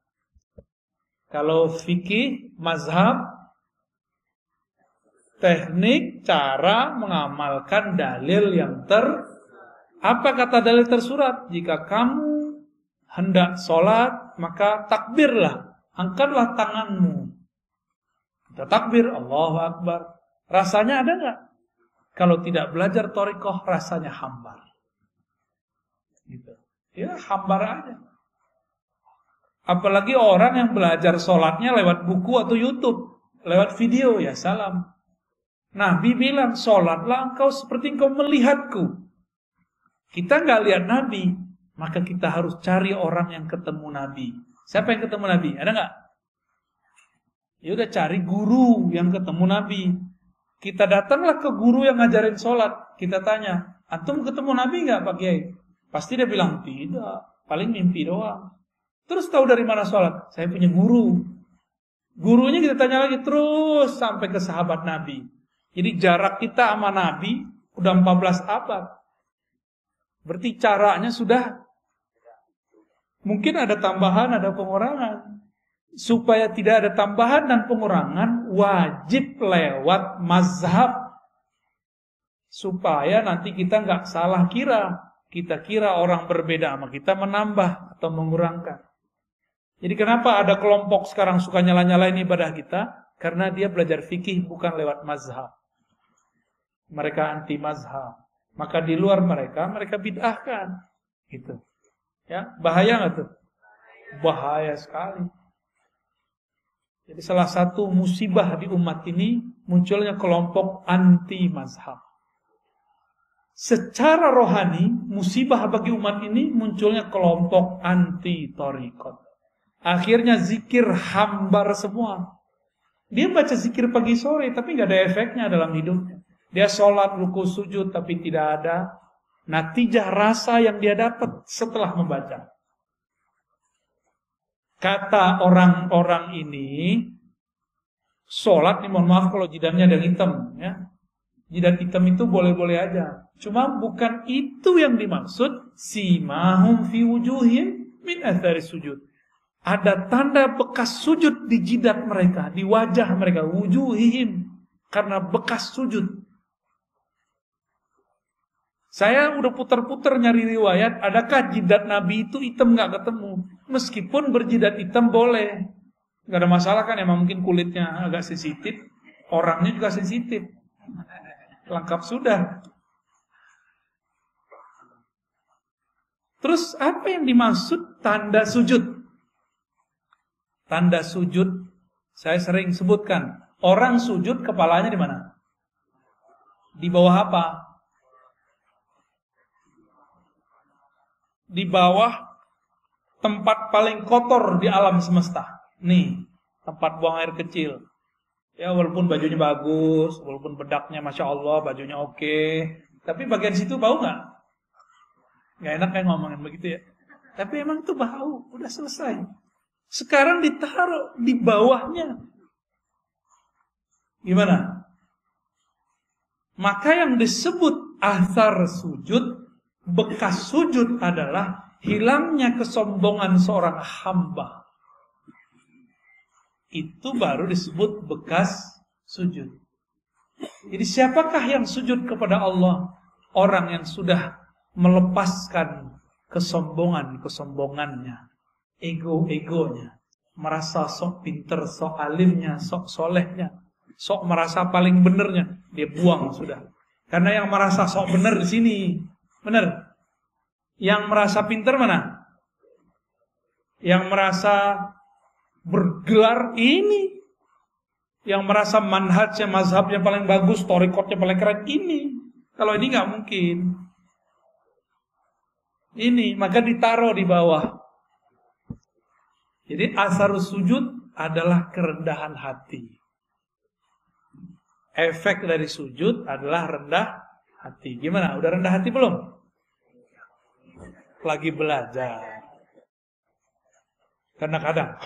Kalau fikih, mazhab, teknik cara mengamalkan dalil yang Apa kata dalil tersurat? Jika kamu hendak sholat, maka takbirlah. Angkatlah tanganmu. Kita takbir, Allahu Akbar. Rasanya ada nggak? Kalau tidak belajar thariqah, rasanya hambar. Gitu. Ya, hambar aja. Apalagi orang yang belajar sholatnya lewat buku atau YouTube. Lewat video, ya salam. Nabi bilang, sholatlah engkau seperti engkau melihatku. Kita nggak lihat Nabi, maka kita harus cari orang yang ketemu Nabi. Siapa yang ketemu Nabi? Ada nggak? Ya udah cari guru yang ketemu Nabi. Kita datanglah ke guru yang ngajarin sholat. Kita tanya, antum ketemu Nabi nggak Pak Kiai? Pasti dia bilang tidak, paling mimpi doang. Terus tahu dari mana sholat? Saya punya guru. Gurunya kita tanya lagi terus sampai ke sahabat Nabi. Jadi jarak kita sama Nabi udah 14 abad. Berarti caranya sudah mungkin ada tambahan, ada pengurangan. Supaya tidak ada tambahan dan pengurangan, wajib lewat mazhab. Supaya nanti kita nggak salah kira. Kita kira orang berbeda sama kita menambah atau mengurangkan. Jadi kenapa ada kelompok sekarang suka nyala-nyalain ibadah kita? Karena dia belajar fikih bukan lewat mazhab. Mereka anti mazhab. Maka di luar mereka bid'ahkan. Gitu. Ya, bahaya nggak tuh? Bahaya sekali. Jadi salah satu musibah di umat ini munculnya kelompok anti mazhab. Secara rohani, musibah bagi umat ini munculnya kelompok anti thariqat. Akhirnya zikir hambar semua. Dia baca zikir pagi sore tapi nggak ada efeknya dalam hidupnya. Dia sholat, ruku, sujud tapi tidak ada natijah rasa yang dia dapat setelah membaca. Kata orang-orang ini, sholat nih, mohon maaf kalau jidatnya ada hitam, ya. Jidat hitam itu boleh-boleh aja. Cuma bukan itu yang dimaksud. Simahum fi wujuhim min athari sujud. Ada tanda bekas sujud di jidat mereka, di wajah mereka, wujuhihim, karena bekas sujud. Saya udah putar-putar nyari riwayat, adakah jidat Nabi itu hitam, nggak ketemu. Meskipun berjidat hitam boleh, nggak ada masalah kan, emang mungkin kulitnya agak sensitif, orangnya juga sensitif, lengkap sudah. Terus apa yang dimaksud tanda sujud? Tanda sujud, saya sering sebutkan, orang sujud kepalanya di mana? Di bawah apa? Di bawah tempat paling kotor di alam semesta. Nih, tempat buang air kecil. Ya, walaupun bajunya bagus, walaupun bedaknya Masya Allah, bajunya oke, tapi bagian situ bau nggak? Nggak enak kayak ngomongin begitu ya. Tapi emang itu bau, udah selesai. Sekarang ditaruh di bawahnya. Gimana? Maka yang disebut athar sujud, bekas sujud adalah hilangnya kesombongan seorang hamba. Itu baru disebut bekas sujud. Jadi siapakah yang sujud kepada Allah? Orang yang sudah melepaskan kesombongannya, ego-egonya, merasa sok pinter, sok alimnya, sok solehnya, sok merasa paling benernya, dia buang sudah. Karena yang merasa sok bener di sini, bener. Yang merasa pinter mana? Yang merasa bergelar ini. Yang merasa manhajnya, mazhabnya paling bagus, thariqatnya paling keren ini. Kalau ini nggak mungkin. Ini, maka ditaruh di bawah. Jadi asar sujud adalah kerendahan hati. Efek dari sujud adalah rendah hati. Gimana? Udah rendah hati belum? Lagi belajar. Kadang-kadang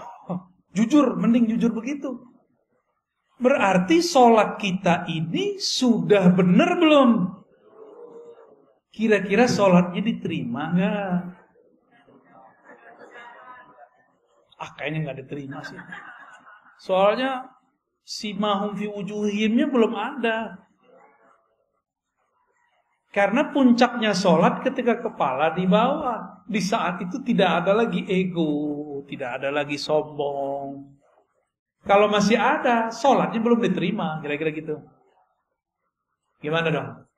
jujur, mending jujur begitu. Berarti sholat kita ini sudah benar belum? Kira-kira sholatnya diterima nggak? Kayaknya nggak diterima sih. Soalnya simahum fi wujuhimnya belum ada. Karena puncaknya sholat ketika kepala di bawah. Di saat itu tidak ada lagi ego, tidak ada lagi sombong. Kalau masih ada, sholatnya belum diterima, kira-kira gitu. Gimana dong?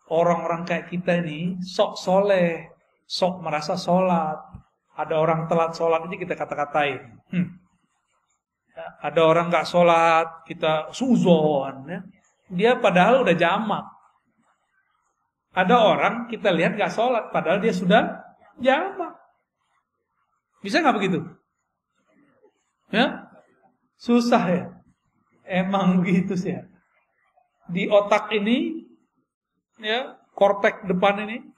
Orang-orang kayak kita ini sok soleh, sok merasa sholat. Ada orang telat sholat ini kita kata-katain. Ada orang gak sholat, kita suzon. Ya. Dia padahal udah jamak. Ada orang kita lihat gak sholat, padahal dia sudah jamak. Bisa gak begitu? Ya, susah ya. Emang begitu sih ya. Di otak ini, ya, korteks depan ini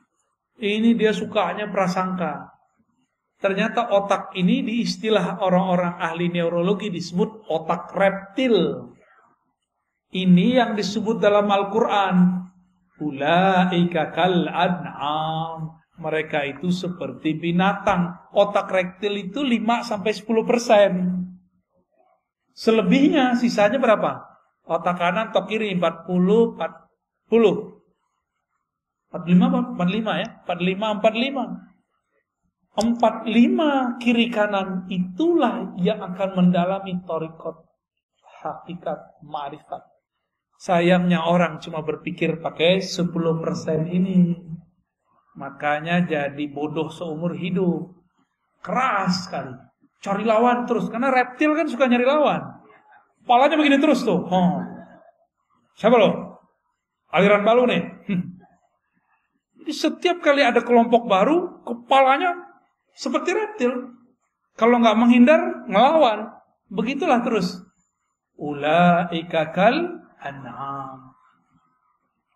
dia sukanya prasangka. Ternyata otak ini di istilah orang-orang ahli neurologi disebut otak reptil. Ini yang disebut dalam Al-Quran. Ulaika kal an'am. Mereka itu seperti binatang. Otak reptil itu 5-10%. Selebihnya, sisanya berapa? Otak kanan atau kiri 40, 45 ya? 45. 45 kiri kanan itulah yang akan mendalami thariqat, hakikat, ma'rifat. Sayangnya orang cuma berpikir pakai 10% ini. Makanya jadi bodoh seumur hidup. Keras sekali. Cari lawan terus. Karena reptil kan suka nyari lawan. Kepalanya begini terus tuh. Oh. Siapa lo? Aliran baru nih. Jadi setiap kali ada kelompok baru, kepalanya seperti reptil. Kalau nggak menghindar, ngelawan. Begitulah terus. Ulaika kal an'am.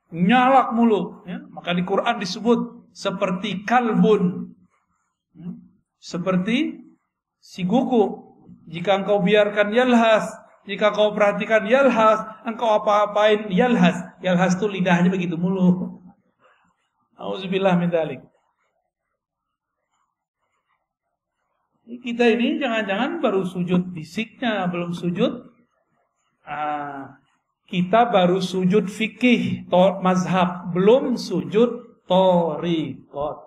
Nyalak mulu. Ya? Maka di Quran disebut seperti kalbun. Seperti si kuku. Jika engkau biarkan yalhas, jika kau perhatikan yalhas, engkau apa-apain yalhas. Yalhas itu lidahnya begitu mulu. Auzubillah min dzalik. Kita ini jangan-jangan baru sujud fisiknya, belum sujud. Kita baru sujud fikih, mazhab, belum sujud thariqat.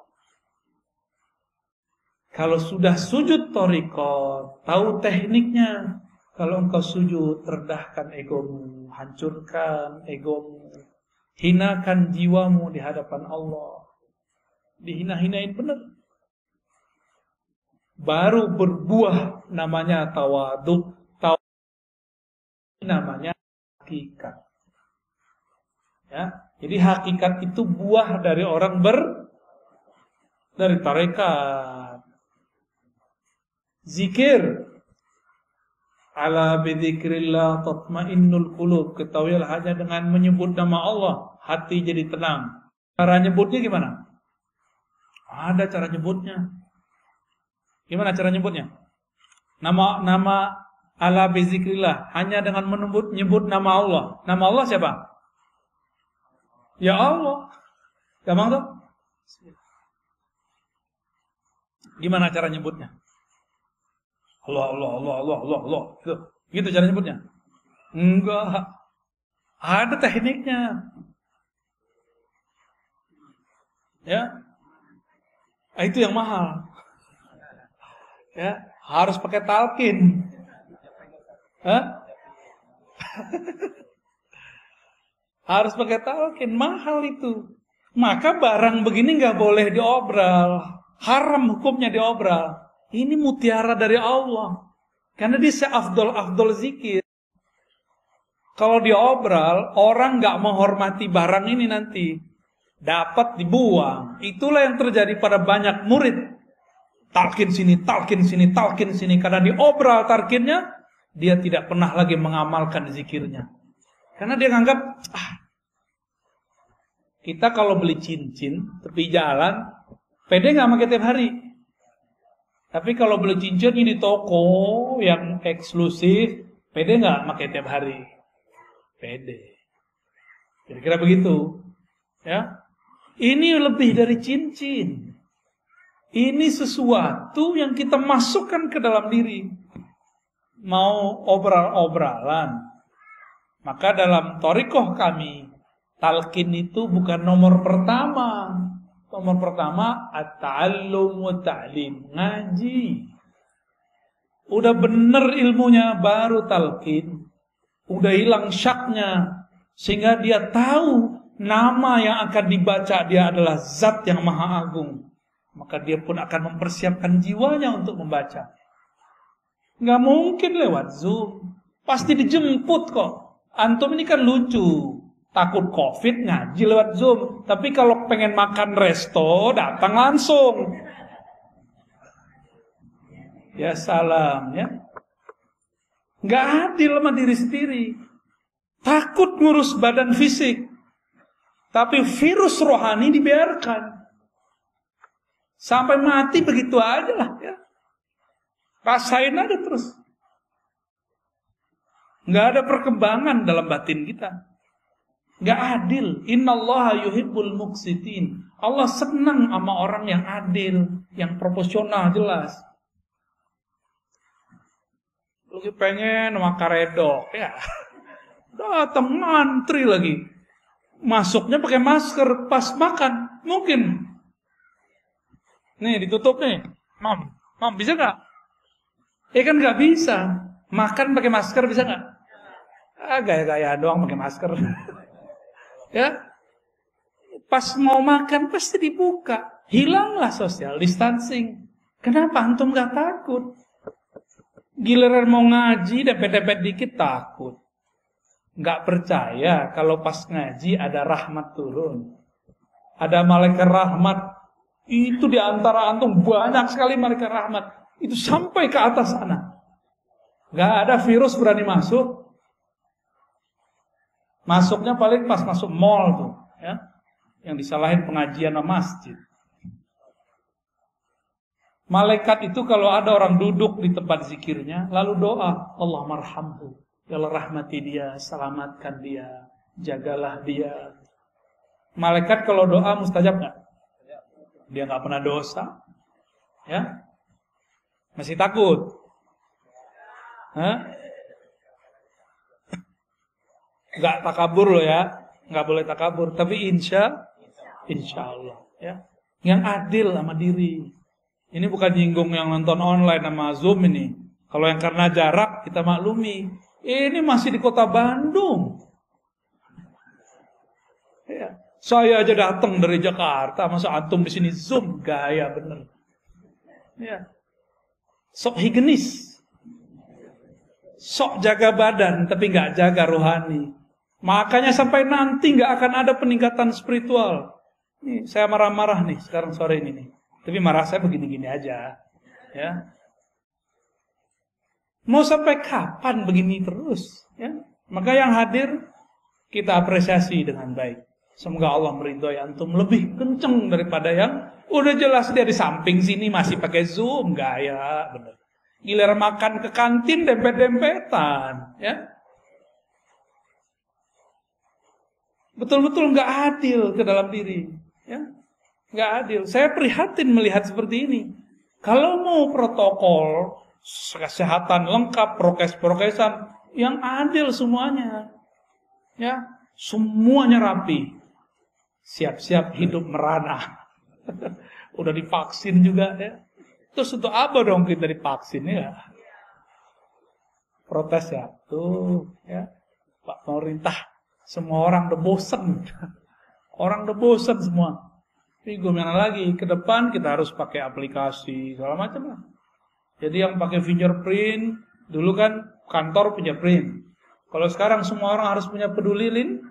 Kalau sudah sujud thariqat, tahu tekniknya. Kalau engkau sujud, rendahkan egomu, hancurkan egomu, hinakan jiwamu di hadapan Allah. Dihina-hinain benar. Baru berbuah namanya tawadhu. Namanya hakikat. Ya, jadi hakikat itu buah dari orang dari tarekat. Zikir. Ala bidzikrillah tatmainnul qulub. Ketahuilah hanya dengan menyebut nama Allah hati jadi tenang. Cara nyebutnya gimana? Ada cara nyebutnya. Gimana cara nyebutnya? Nama ala bizikrillah, hanya dengan menyebut nama Allah. Nama Allah siapa? Ya Allah. Gampang tuh? Gimana cara nyebutnya? Allah. Gitu cara nyebutnya? Enggak. Ada tekniknya. Ya. Itu yang mahal. Ya, harus pakai talqin. Harus pakai talqin, mahal itu. Maka barang begini nggak boleh diobral, haram hukumnya diobral. Ini mutiara dari Allah, karena dia seafdol zikir. Kalau diobral, orang nggak menghormati barang ini nanti, dapat dibuang. Itulah yang terjadi pada banyak murid. Talqin sini, karena diobral talqinnya, dia tidak pernah lagi mengamalkan zikirnya. Karena dia nganggap, kita kalau beli cincin tepi jalan, pede nggak pakai tiap hari. Tapi kalau beli cincin di toko yang eksklusif, pede nggak pakai tiap hari. Pede. Kira-kira begitu. Ya, ini lebih dari cincin. Ini sesuatu yang kita masukkan ke dalam diri. Mau obral-obralan. Maka dalam thariqah kami, talqin itu bukan nomor pertama. Nomor pertama, at-ta'allum wa ta'lim. Ngaji. Udah bener ilmunya, baru talqin. Udah hilang syaknya. Sehingga dia tahu nama yang akan dibaca dia adalah zat yang maha agung. Maka dia pun akan mempersiapkan jiwanya untuk membaca. Nggak mungkin lewat Zoom. Pasti dijemput kok. Antum ini kan lucu. Takut COVID ngaji lewat Zoom. Tapi kalau pengen makan resto, datang langsung. Ya salam ya. Nggak adil sama diri sendiri. Takut ngurus badan fisik. Tapi virus rohani dibiarkan. Sampai mati begitu aja lah ya. Rasain aja terus. Nggak ada perkembangan dalam batin kita. Nggak adil. Innallaha yuhibbul muqsitin. Allah senang sama orang yang adil, yang proporsional jelas. Lu pengen makan redok ya. Datang ngantri lagi. Masuknya pakai masker pas makan. Mungkin. Nih ditutup nih. Mam bisa nggak? Kan nggak bisa. Makan pakai masker bisa nggak? Gaya-gaya doang pakai masker. Ya, pas mau makan pasti dibuka. Hilanglah social distancing. Kenapa antum gak takut? Giliran mau ngaji, dempet-dempet dikit takut. Gak percaya kalau pas ngaji ada rahmat turun. Ada malaikat rahmat. Itu di antara antum banyak sekali malaikat rahmat. Itu sampai ke atas sana. Gak ada virus berani masuk. Masuknya paling pas masuk mall tuh, ya. Yang disalahin pengajian sama masjid. Malaikat itu kalau ada orang duduk di tempat zikirnya, lalu doa, Allah marhamhu, ya Allah rahmati dia, selamatkan dia, jagalah dia. Malaikat kalau doa mustajab nggak? Dia nggak pernah dosa, ya? Masih takut? Hah? Nggak takabur loh ya, nggak boleh takabur. Tapi insya Allah, ya. Yang adil sama diri. Ini bukan nyinggung yang nonton online sama Zoom ini. Kalau yang karena jarak kita maklumi. Ini masih di kota Bandung. Ya. Saya aja datang dari Jakarta, masa antum di sini Zoom, gaya bener. Ya. Sok higienis, sok jaga badan, tapi nggak jaga rohani. Makanya sampai nanti nggak akan ada peningkatan spiritual. Nih, saya marah-marah nih sekarang sore ini nih. Tapi marah saya begini-gini aja, ya. Mau sampai kapan begini terus? Ya. Maka yang hadir kita apresiasi dengan baik. Semoga Allah meridhoi antum lebih kenceng daripada yang udah jelas dia di samping sini masih pakai Zoom, gaya bener. Giliran makan ke kantin dempet-dempetan, ya. Betul-betul nggak adil ke dalam diri, ya, nggak adil. Saya prihatin melihat seperti ini. Kalau mau protokol kesehatan lengkap, prokes-prokesan yang adil semuanya, ya, semuanya rapi, siap-siap hidup merana. Udah divaksin juga, ya. Terus untuk apa dong kita divaksin, ya? Protes ya, tuh, ya, Pak pemerintah. Semua orang udah bosen. Orang udah bosen semua. Tapi gimana lagi? Ke depan kita harus pakai aplikasi segala macam lah. Jadi yang pakai fingerprint, dulu kan kantor punya print. Kalau sekarang semua orang harus punya peduli lin,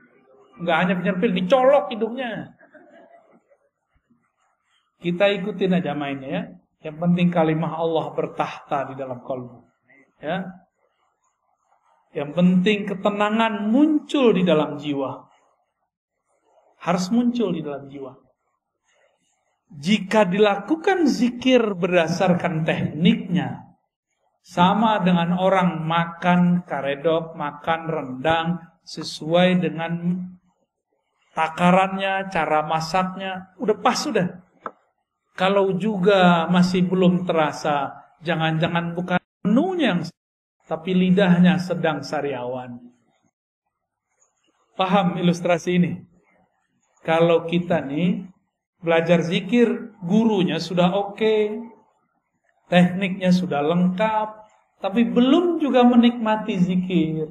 nggak hanya fingerprint, dicolok hidungnya. Kita ikutin aja mainnya, ya. Yang penting kalimah Allah bertahta di dalam kalbu. Ya. Yang penting ketenangan muncul di dalam jiwa. Harus muncul di dalam jiwa. Jika dilakukan zikir berdasarkan tekniknya, sama dengan orang makan karedok, makan rendang, sesuai dengan takarannya, cara masaknya, udah pas sudah. Kalau juga masih belum terasa, jangan-jangan bukan menunya yang tapi lidahnya sedang sariawan. Paham ilustrasi ini? Kalau kita nih belajar zikir, gurunya sudah oke, tekniknya sudah lengkap, tapi belum juga menikmati zikir.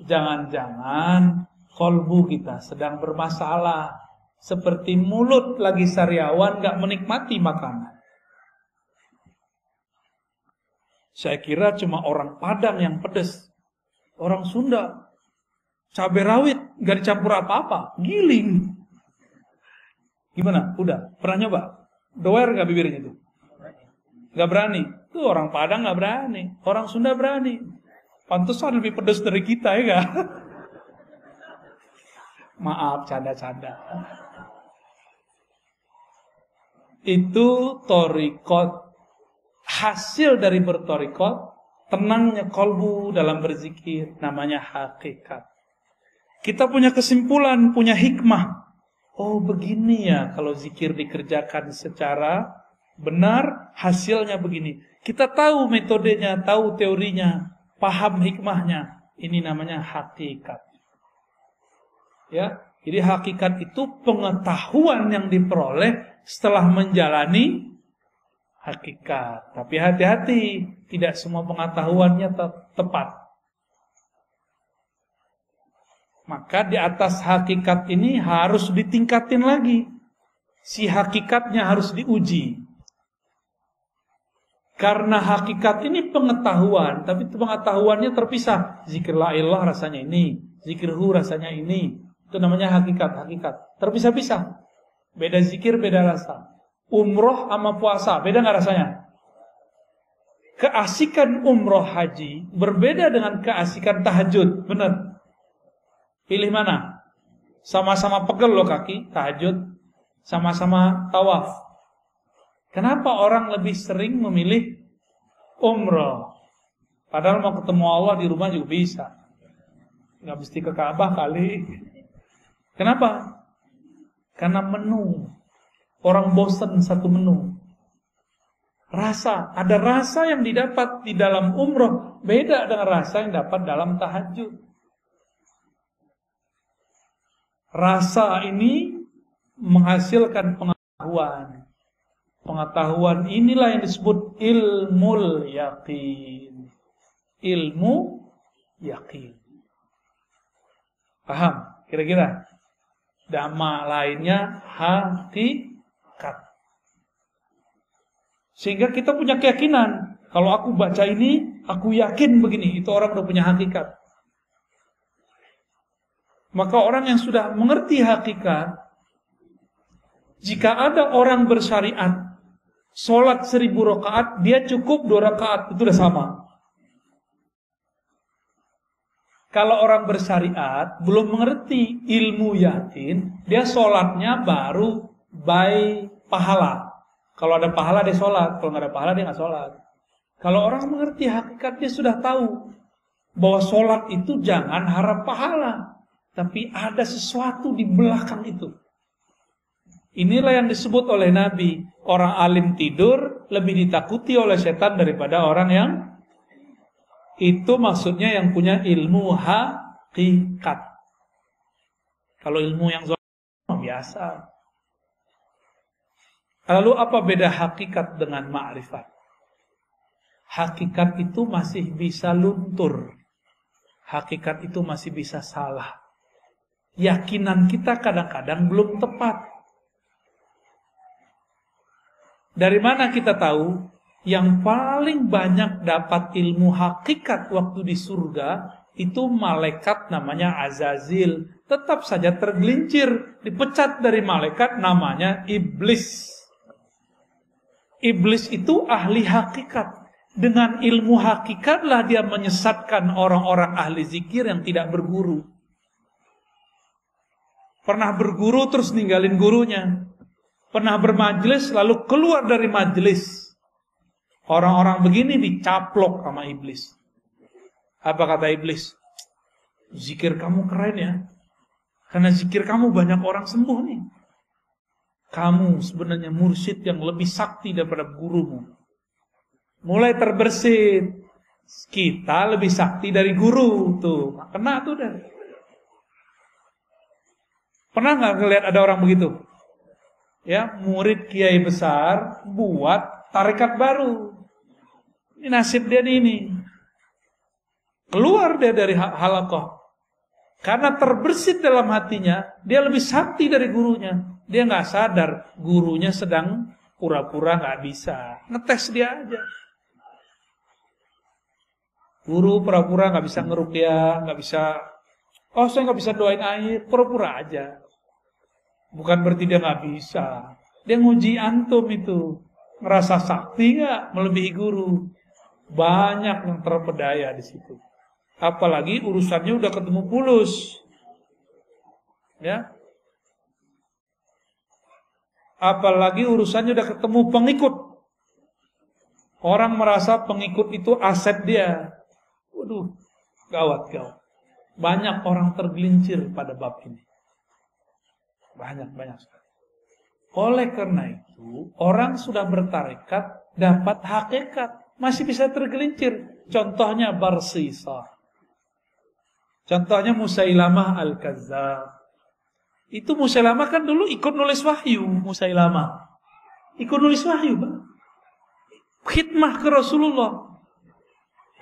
Jangan-jangan kolbu kita sedang bermasalah. Seperti mulut lagi sariawan, gak menikmati makanan. Saya kira cuma orang Padang yang pedes. Orang Sunda, cabai rawit, gak dicampur apa-apa, giling. Gimana? Udah? Pernah nyoba? Doer gak bibirnya itu? Gak berani. Tuh orang Padang gak berani. Orang Sunda berani. Pantesan lebih pedes dari kita, ya gak? Maaf, canda-canda. Itu torikot. Hasil dari bertorikot, tenangnya kolbu dalam berzikir, namanya hakikat. Kita punya kesimpulan, punya hikmah. Oh begini ya, kalau zikir dikerjakan secara benar, hasilnya begini. Kita tahu metodenya, tahu teorinya, paham hikmahnya. Ini namanya hakikat. Ya, jadi hakikat itu pengetahuan yang diperoleh setelah menjalani hakikat. Tapi hati-hati, tidak semua pengetahuannya tepat. Maka di atas hakikat ini harus ditingkatin lagi. Si hakikatnya harus diuji. Karena hakikat ini pengetahuan, tapi pengetahuannya terpisah. Zikir la ilallah rasanya ini, zikirhu rasanya ini. Itu namanya hakikat. Terpisah-pisah. Beda zikir, beda rasa. Umroh sama puasa, beda nggak rasanya? Keasikan umroh haji berbeda dengan keasikan tahajud. Benar? Pilih mana? Sama-sama pegel loh kaki, tahajud. Sama-sama tawaf. Kenapa orang lebih sering memilih umroh? Padahal mau ketemu Allah di rumah juga bisa. Nggak mesti ke Ka'bah kali. Kenapa? Karena menu. Orang bosan satu menu. Rasa. Ada rasa yang didapat di dalam umroh. Beda dengan rasa yang dapat dalam tahajud. Rasa ini menghasilkan pengetahuan. Pengetahuan inilah yang disebut ilmul yakin. Ilmu yakin. Paham? Kira-kira? Dhamma lainnya hakikat. Sehingga kita punya keyakinan. Kalau aku baca ini, aku yakin begini. Itu orang udah punya hakikat. Maka orang yang sudah mengerti hakikat, jika ada orang bersyariat sholat 1000 rakaat, dia cukup 2 rakaat, itu udah sama. Kalau orang bersyariat belum mengerti ilmu yakin, dia sholatnya baru by pahala. Kalau ada pahala dia sholat, kalau nggak ada pahala dia nggak sholat. Kalau orang mengerti hakikat, dia sudah tahu bahwa sholat itu jangan harap pahala, tapi ada sesuatu di belakang itu. Inilah yang disebut oleh Nabi, orang alim tidur lebih ditakuti oleh setan daripada orang yang itu, maksudnya yang punya ilmu hakikat. Kalau ilmu yang zahir biasa. Lalu apa beda hakikat dengan ma'rifat? Hakikat itu masih bisa luntur. Hakikat itu masih bisa salah. Yakinan kita kadang-kadang belum tepat. Dari mana kita tahu? Yang paling banyak dapat ilmu hakikat waktu di surga itu malaikat namanya Azazil. Tetap saja tergelincir, dipecat dari malaikat namanya iblis. Iblis itu ahli hakikat. Dengan ilmu hakikatlah dia menyesatkan orang-orang ahli zikir yang tidak berguru. Pernah berguru terus ninggalin gurunya. Pernah bermajelis lalu keluar dari majelis. Orang-orang begini dicaplok sama iblis. Apa kata iblis? Zikir kamu keren ya. Karena zikir kamu banyak orang sembuh nih. Kamu sebenarnya mursyid yang lebih sakti daripada gurumu. Mulai terbersit. Kita lebih sakti dari guru. Tuh, kena tuh dah. Pernah gak ngeliat ada orang begitu? Ya, murid kiai besar buat tarekat baru. Ini nasib dia ini. Keluar dia dari halaqah. Karena terbersit dalam hatinya, dia lebih sakti dari gurunya. Dia nggak sadar gurunya sedang pura-pura nggak bisa. Ngetes dia aja. Guru pura-pura nggak bisa ngeruqyah, nggak bisa. Oh, saya nggak bisa doain air, pura-pura aja. Bukan berarti dia nggak bisa. Dia nguji antum itu. Ngerasa sakti nggak melebihi guru. Banyak yang terpedaya di situ. Apalagi urusannya udah ketemu fulus. Ya. Apalagi urusannya udah ketemu pengikut. Orang merasa pengikut itu aset dia. Waduh, gawat. Banyak orang tergelincir pada bab ini. Banyak sekali. Oleh karena itu, orang sudah bertarekat dapat hakikat, masih bisa tergelincir. Contohnya Barsisa. Contohnya Musailamah Al-Kazzab. Itu Musailamah kan dulu ikut nulis wahyu, Musailamah. Ikut nulis wahyu, Bang. Khidmah ke Rasulullah.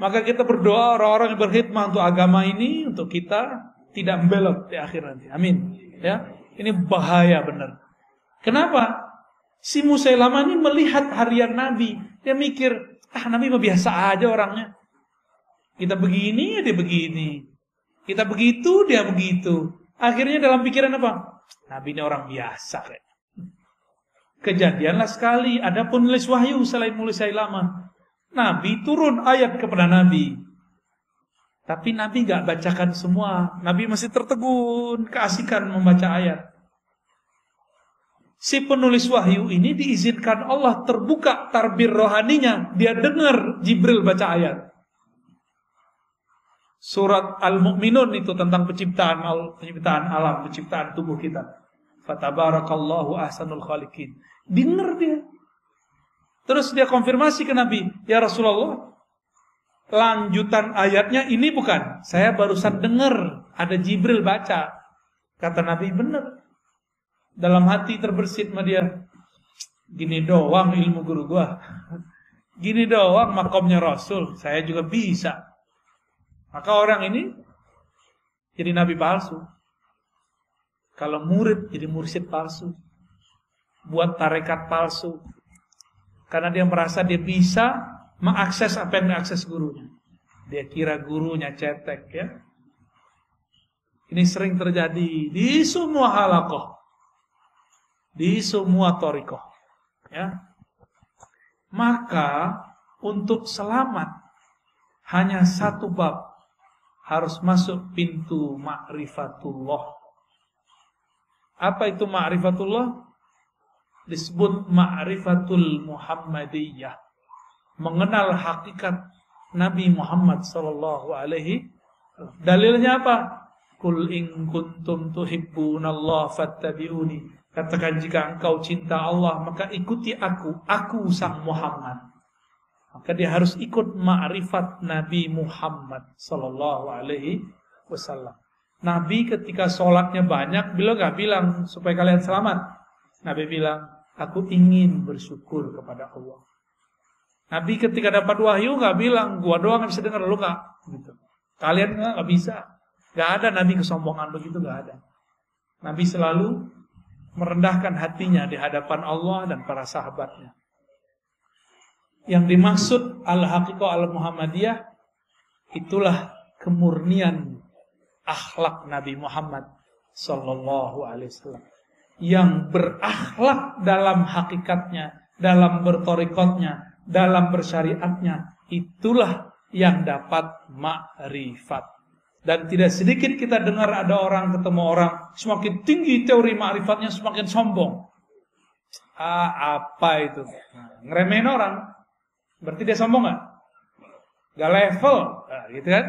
Maka kita berdoa orang-orang yang berkhidmah untuk agama ini, untuk kita, tidak membelot di akhir nanti. Amin. Ya, ini bahaya benar. Kenapa? Si Musailamah ini melihat harian Nabi, dia mikir, Nabi mah biasa aja orangnya. Kita begini, dia begini. Kita begitu, dia begitu. Akhirnya dalam pikiran apa? Nabi ini orang biasa kayak. Kejadianlah sekali, ada penulis wahyu selain Musailamah. Nabi turun ayat kepada Nabi. Tapi Nabi gak bacakan semua. Nabi masih tertegun, keasikan membaca ayat. Si penulis wahyu ini diizinkan Allah terbuka tarbir rohaninya. Dia dengar Jibril baca ayat. Surat Al-Mu'minun itu tentang penciptaan alam, penciptaan tubuh kita. Fatabarakallahu ahsanul khaliqin. Dengar dia. Terus dia konfirmasi ke Nabi, ya Rasulullah, lanjutan ayatnya ini bukan. Saya barusan dengar ada Jibril baca. Kata Nabi, benar. Dalam hati terbersit sama dia. Gini doang ilmu guru gua. Gini doang makomnya Rasul. Saya juga bisa. Maka orang ini jadi nabi palsu. Kalau murid jadi mursyid palsu. Buat tarekat palsu. Karena dia merasa dia bisa mengakses apa yang diakses gurunya. Dia kira gurunya cetek ya. Ini sering terjadi di semua halaqah. Di semua thariqah. Ya. Maka untuk selamat hanya satu bab. Harus masuk pintu ma'rifatullah. Apa itu ma'rifatullah? Disebut ma'rifatul Muhammadiyah. Mengenal hakikat Nabi Muhammad sallallahu alaihi. Dalilnya apa? Qul in kuntum tuhibbunallaha fattabi'uni. Katakan jika engkau cinta Allah maka ikuti aku sang Muhammad. Maka dia harus ikut ma'rifat Nabi Muhammad sallallahu alaihi wasallam. Nabi ketika sholatnya banyak, beliau gak bilang supaya kalian selamat. Nabi bilang, aku ingin bersyukur kepada Allah. Nabi ketika dapat wahyu gak bilang, gua doang yang bisa dengar, lu gak. Gitu. Kalian gak bisa. Gak ada Nabi kesombongan begitu, gak ada. Nabi selalu merendahkan hatinya di hadapan Allah dan para sahabatnya. Yang dimaksud al-haqiqah al-Muhammadiyah, itulah kemurnian akhlak Nabi Muhammad sallallahu alaihi wasallam. Yang berakhlak dalam hakikatnya, dalam bertorikotnya, dalam bersyariatnya, itulah yang dapat ma'rifat. Dan tidak sedikit kita dengar ada orang ketemu orang, semakin tinggi teori ma'rifatnya semakin sombong. Apa itu? Ngeremehin orang. Berarti dia sombong gak? Gak level. Gitu kan?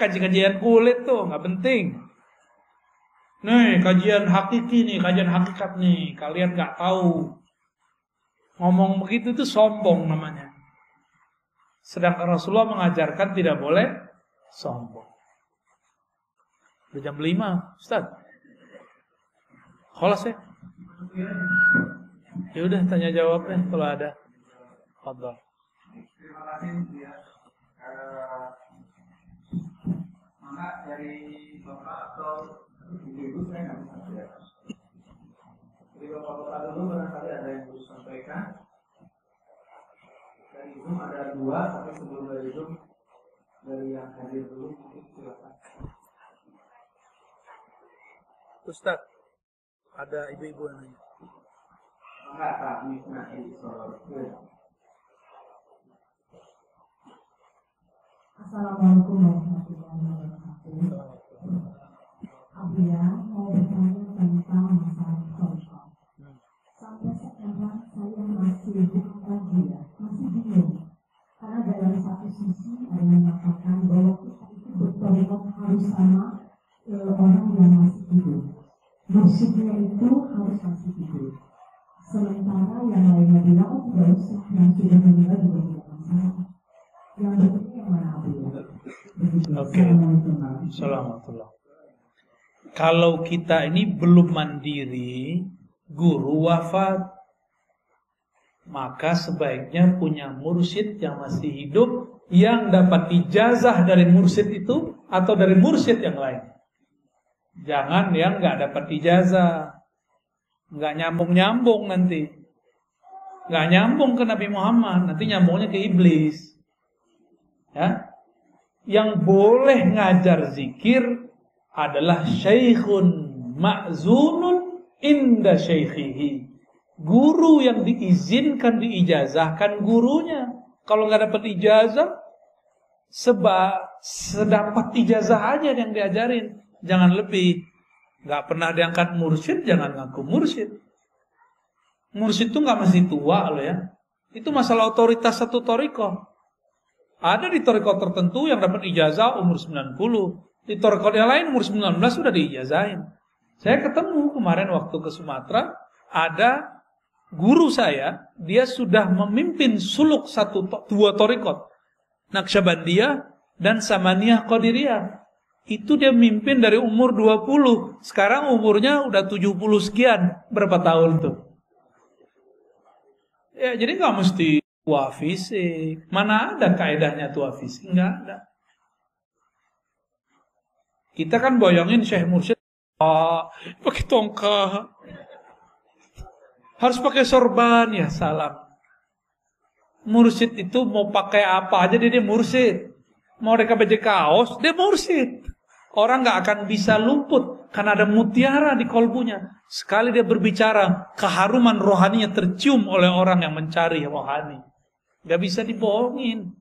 Kajian kulit tuh gak penting. Nih kajian hakiki nih, kajian hakikat nih. Kalian gak tahu. Ngomong begitu tuh sombong namanya. Sedangkan Rasulullah mengajarkan tidak boleh sombong. Udah jam 5 Ustaz. Kholas ya? Ya udah tanya jawabnya kalau ada. Fadhal. Terima kasih ya. Maka dari Bapak atau Ibu saya nggak bisa lihat. Jadi Bapak dulu barangkali ada yang harus sampaikan. Dari Ibu ada 2, tapi sebelum dari Ibu dari yang hadir dulu mungkin silakan. Ustaz, ada ibu-ibu yang nanya. Enggak, Pak, ini nanti soal. Assalamualaikum warahmatullahi wabarakatuh. Abia mau bertanya tentang masalah khilafah. Sampai sekarang saya masih masih bingung. Karena dalam satu sisi ada yang mengatakan bahwa kita itu bertorikot harus sama orang yang masih hidup. Mursyidnya itu harus masih hidup. Sementara yang lainnya bilang tidak usah, yang sudah meninggal juga tidak masalah. Yang berikutnya yang mana Abu ya? Oke. Assalamualaikum. Kalau kita ini belum mandiri, guru wafat. maka sebaiknya punya mursyid yang masih hidup, yang dapat ijazah dari mursyid itu atau dari mursyid yang lain. Jangan yang nggak dapat ijazah, nggak nyambung nanti, nggak nyambung ke Nabi Muhammad, nanti nyambungnya ke iblis. Ya, yang boleh ngajar zikir adalah syaikhun ma'zunun inda syaikhihi. Guru yang diizinkan, diijazahkan gurunya. Kalau nggak dapat ijazah, sedapat ijazah aja yang diajarin. Jangan lebih. Nggak pernah diangkat mursyid, jangan ngaku mursyid. Mursyid itu nggak mesti tua loh ya. Itu masalah otoritas satu thariqah. Ada di thariqah tertentu yang dapat ijazah umur 90. Di thariqah yang lain umur 19 sudah diijazahin. Saya ketemu kemarin waktu ke Sumatera, ada guru saya, dia sudah memimpin suluk dua thariqah, Naqsyabandiyah dan Samaniyah Qadiriyah. Itu dia mimpin dari umur 20. Sekarang umurnya udah 70 sekian. Berapa tahun tuh? Ya, jadi nggak mesti tua fisik. Mana ada kaedahnya tua fisik? Nggak ada. Kita kan bayangin Syekh Mursyid pakai tongkat, harus pakai sorban, ya salam. Mursyid itu mau pakai apa aja dia mursyid. Mau mereka baju kaos, dia mursyid. Orang nggak akan bisa luput karena ada mutiara di kolbunya. Sekali dia berbicara, keharuman rohaninya tercium oleh orang yang mencari rohani. Nggak bisa dibohongin.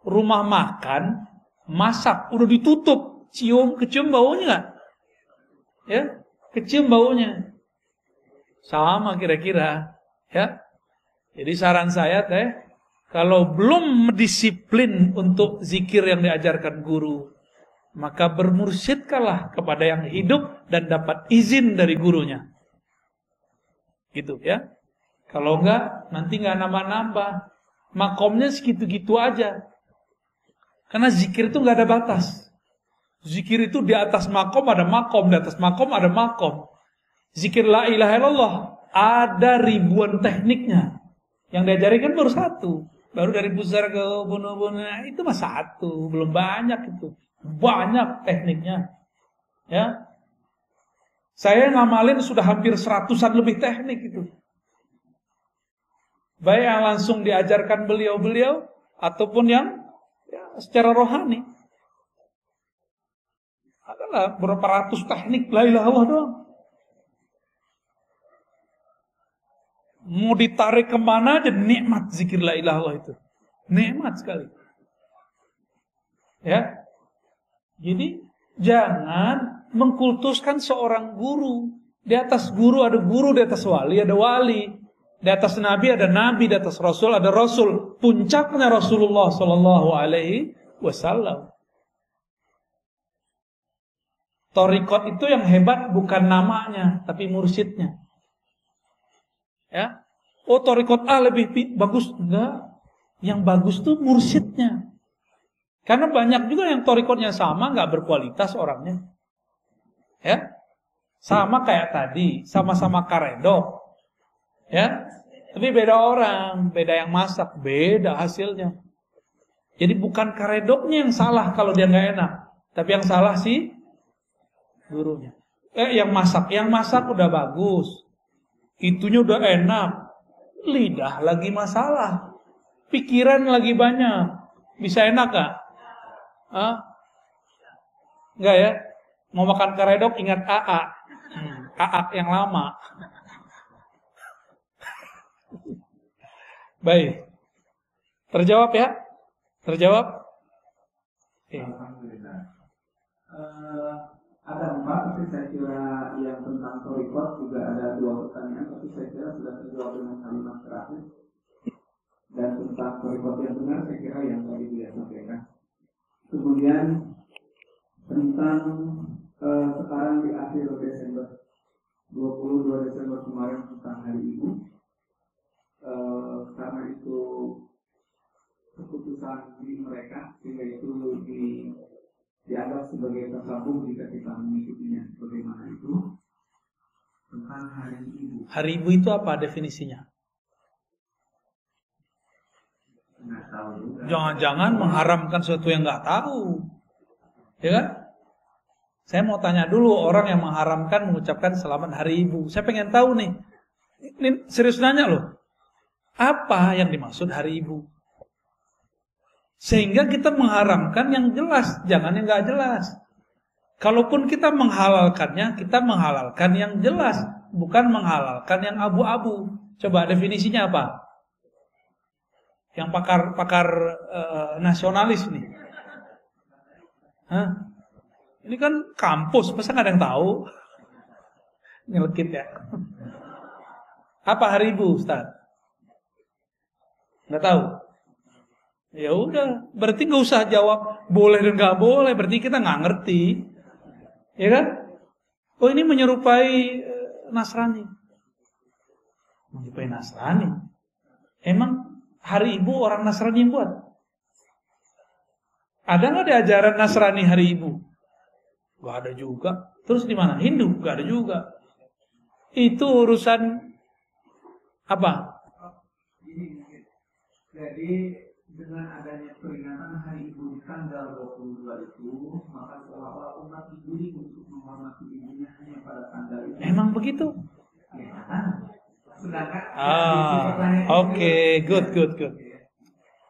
Rumah makan, masak, udah ditutup, kecium baunya nggak? Ya, kecium baunya. Sama kira-kira, ya. Jadi saran saya kalau belum disiplin untuk zikir yang diajarkan guru, maka bermursyidkanlah kepada yang hidup dan dapat izin dari gurunya. Gitu ya. Kalau enggak, nanti enggak nambah-nambah. Makomnya segitu-gitu aja. Karena zikir itu enggak ada batas. Zikir itu di atas makom ada makom, di atas makom ada makom. Zikir la ilaha illallah ada ribuan tekniknya. Yang diajarin kan baru satu. Baru dari besar ke bunuh-bunuh itu mah satu, belum banyak itu. Banyak tekniknya. Ya. Saya ngamalin sudah hampir 100-an lebih teknik itu. Baik yang langsung diajarkan beliau-beliau ataupun yang secara rohani. Adalah berapa ratus teknik la ilaha illallah doang. Mau ditarik kemana aja nikmat zikir la ilaha illallah itu. Nikmat sekali. Ya. Jadi jangan mengkultuskan seorang guru. Di atas guru ada guru, di atas wali ada wali. Di atas nabi ada nabi, di atas rasul ada rasul. Puncaknya Rasulullah sallallahu alaihi wasallam. Thariqat itu yang hebat bukan namanya, tapi mursyidnya. Ya. Oh, thariqat A lebih bagus. Enggak. Yang bagus tuh mursyidnya. Karena banyak juga yang thariqatnya sama, enggak berkualitas orangnya. Ya. Sama kayak tadi, sama-sama karedok. Ya. Tapi beda orang, beda yang masak, beda hasilnya. Jadi bukan karedoknya yang salah kalau dia enggak enak, tapi yang salah sih gurunya. Yang masak udah bagus. Itunya udah enak. Lidah lagi masalah. Pikiran lagi banyak. Bisa enak gak? Enggak ya? Mau makan karedok ingat AA. AA yang lama. Baik. Terjawab ya? Terjawab? Alhamdulillah. Ada 4, tapi saya kira yang tentang thariqat juga ada 2 pertanyaan, tapi saya kira sudah terjawab dengan kalimat terakhir. Dan tentang thariqat yang benar, saya kira yang tadi dia sampaikan. Kemudian tentang sekarang di akhir Desember, 22 Desember kemarin tentang Hari Ibu, karena itu keputusan di mereka, sehingga itu dianggap sebagai tersambung jika kita mengikutinya. Bagaimana itu? tentang hari ibu. Hari ibu itu apa definisinya? Nggak tahu juga. Jangan-jangan mengharamkan sesuatu yang nggak tahu, ya kan? Saya mau tanya dulu orang yang mengharamkan mengucapkan selamat hari ibu. Saya pengen tahu nih, ini serius nanya loh, apa yang dimaksud hari ibu? Sehingga kita mengharamkan yang jelas, jangan yang nggak jelas. Kalaupun kita menghalalkannya, kita menghalalkan yang jelas, bukan menghalalkan yang abu-abu. Coba definisinya apa? Yang pakar nasionalis nih. Hah? Ini kan kampus, masa nggak ada yang tahu? Nyelekit ya. Apa hari ibu, Ustaz? Nggak tahu. Ya udah, berarti nggak usah jawab boleh dan nggak boleh. Berarti kita nggak ngerti, ya kan? Oh ini menyerupai Nasrani. Menyerupai Nasrani. Emang hari ibu orang Nasrani yang buat? Ada nggak di ajaran Nasrani hari ibu? Gak ada juga. Terus di mana? Hindu? Gak ada juga. Itu urusan apa? Jadi dengan adanya peringatan hari ibu di tanggal 22 itu, maka seolah-olah umat diberi untuk menghormati ibunya hanya pada tanggal itu. Emang begitu? Ya, sedangkan oke, good.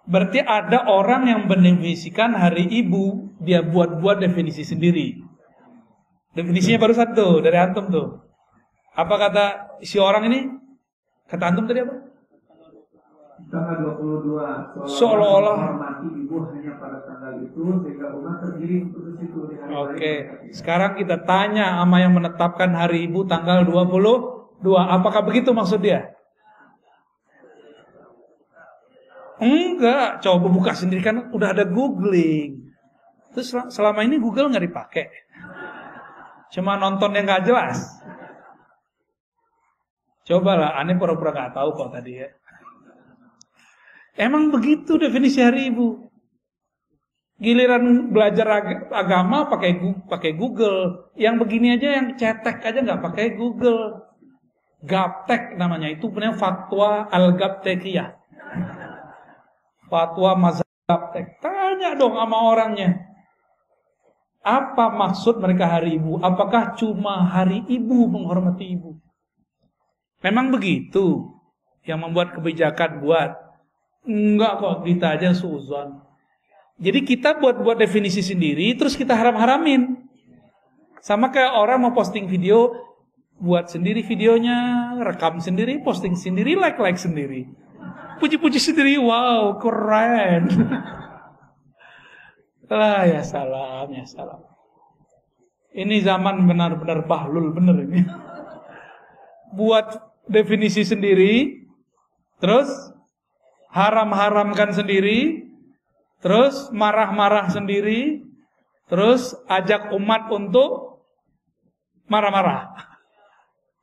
Berarti ada orang yang mendefinisikan hari ibu, dia buat definisi sendiri. Definisinya baru satu dari antum tuh. Apa kata si orang ini? Kata antum tadi apa? Tanggal 22 seolah-olah menghormati ibu hanya pada tanggal itu sehingga umat tergiring untuk situ di hari Oke, sekarang kita tanya sama yang menetapkan hari ibu tanggal 22. Apakah begitu maksud dia? Enggak, coba buka sendiri kan udah ada googling. Terus selama ini Google nggak dipakai, cuma nonton yang nggak jelas. Cobalah, aneh pura-pura nggak tahu kok tadi ya. Emang begitu definisi hari ibu. Giliran belajar agama pakai Google. Yang begini aja, yang cetek aja nggak pakai Google. Gaptek namanya, itu punya fatwa al-Gaptekiyah. Fatwa mazhab Gaptek. Tanya dong sama orangnya. Apa maksud mereka hari ibu? Apakah cuma hari ibu menghormati ibu? Memang begitu yang membuat kebijakan buat. Enggak kok, kita aja suzon. Jadi kita buat definisi sendiri, terus kita haram-haramin. Sama kayak orang mau posting video, buat sendiri videonya, rekam sendiri, posting sendiri, like sendiri. Puji-puji sendiri, wow, keren. Lah ya salam. Ini zaman benar-benar bahlul, bener ini. Buat definisi sendiri, terus haram-haramkan sendiri, terus marah-marah sendiri, terus ajak umat untuk marah-marah.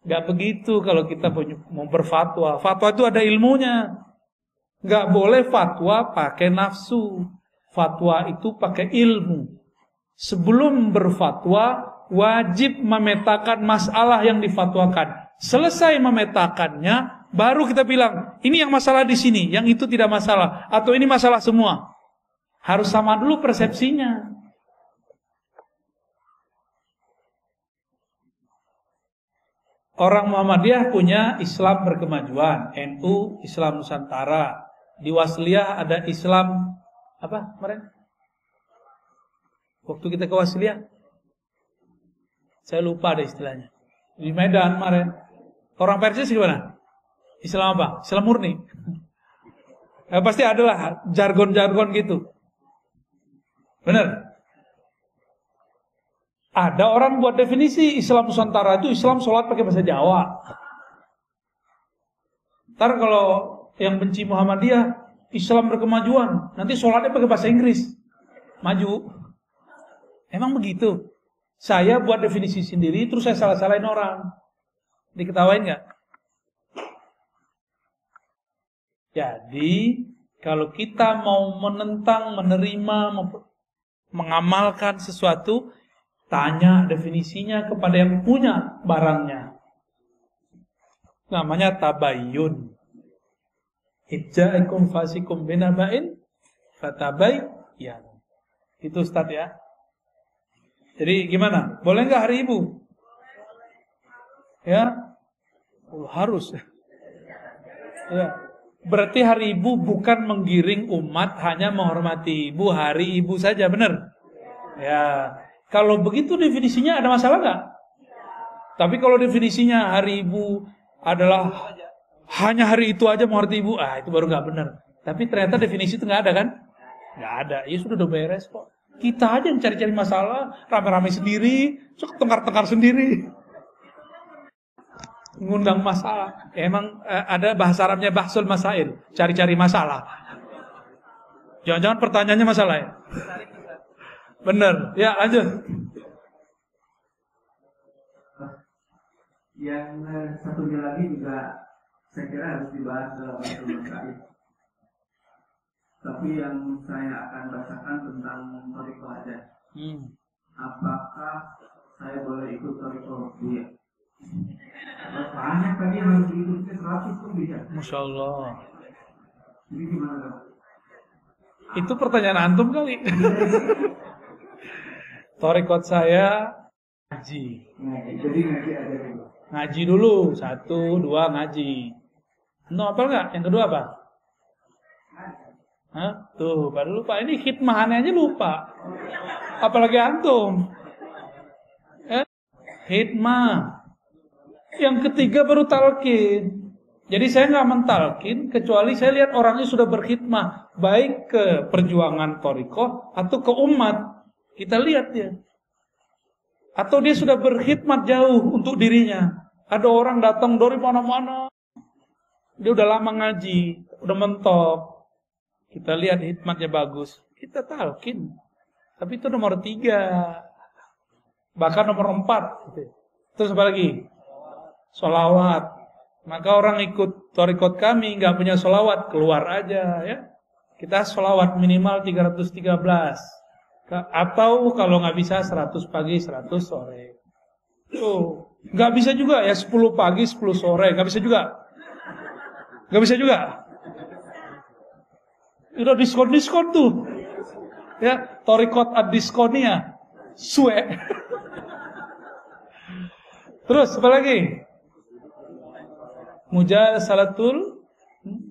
Gak begitu kalau kita mau berfatwa. Fatwa itu ada ilmunya. Gak boleh fatwa pakai nafsu. Fatwa itu pakai ilmu. Sebelum berfatwa, wajib memetakan masalah yang difatwakan. Selesai memetakannya, baru kita bilang, ini yang masalah di sini, yang itu tidak masalah, atau ini masalah semua. Harus sama dulu persepsinya. Orang Muhammadiyah punya Islam berkemajuan, NU Islam Nusantara. Di Wasliyah ada Islam apa kemarin? Waktu kita ke Wasliyah, saya lupa ada istilahnya. Di Medan kemarin, orang Persis gimana? Islam apa? Islam murni. Pasti adalah jargon-jargon gitu. Benar? Ada orang buat definisi Islam Nusantara itu Islam sholat pakai bahasa Jawa. Ntar kalau yang benci Muhammadiyah, Islam berkemajuan, nanti sholatnya pakai bahasa Inggris. Maju. Emang begitu? Saya buat definisi sendiri, terus saya salah-salahin orang. Diketawain gak? Jadi, kalau kita mau menentang, menerima, mengamalkan sesuatu, tanya definisinya kepada yang punya barangnya. Namanya tabayyun. Ijja'ikum fasikum binaba'in fatabayyan. Itu Ustaz ya. Jadi gimana? Boleh nggak hari Ibu? Ya, harus. Ya. Berarti hari Ibu bukan menggiring umat, hanya menghormati Ibu hari Ibu saja, benar? Ya. Kalau begitu definisinya ada masalah nggak? Tapi kalau definisinya hari Ibu adalah hanya hari itu aja menghormati Ibu, itu baru nggak benar. Tapi ternyata definisi itu nggak ada kan? Nggak ada. Ya sudah udah beres kok. Kita aja yang cari-cari masalah, rame-rame sendiri, tengkar-tengkar sendiri, ngundang masalah. Emang ada bahasa Arabnya bahsul masail, cari-cari masalah. Jangan-jangan pertanyaannya masalah ya? Bener. Ya lanjut. Yang satunya lagi juga saya kira harus dibahas dalam bahsul masail. Tapi yang saya akan bahasakan tentang thariqah aja. Apakah saya boleh ikut thariqah Buya? Banyak tadi yang harus diikutnya 100 pun bisa. Masya Allah. Jadi gimana dong? Itu pertanyaan antum kali. Thariqah saya ngaji. Jadi ngaji aja dulu. Ngaji dulu, 1, 2 ngaji. Antum hafal nggak? Yang kedua apa? Hah? Tuh, baru lupa. Ini khidmahannya aja lupa. Apalagi antum. Khidmah. Yang ketiga baru talqin. Jadi saya nggak mentalqin kecuali saya lihat orangnya sudah berkhidmah baik ke perjuangan thariqah atau ke umat. Kita lihat dia. Atau dia sudah berkhidmat jauh untuk dirinya. Ada orang datang dari mana-mana. Dia udah lama ngaji, udah mentok. Kita lihat hikmatnya bagus, kita talqin. Tapi itu nomor 3. Bahkan nomor 4. Terus apa lagi? Sholawat. Maka orang ikut thariqah kami nggak punya sholawat, keluar aja ya. Kita sholawat minimal 313. Atau kalau nggak bisa 100 pagi, 100 sore. Tuh, nggak bisa juga ya 10 pagi, 10 sore, nggak bisa juga. Nggak bisa juga. Udah diskon tuh. Ya, thariqah ad-diskonia. Suwe. Terus apa lagi? Mujalasalatul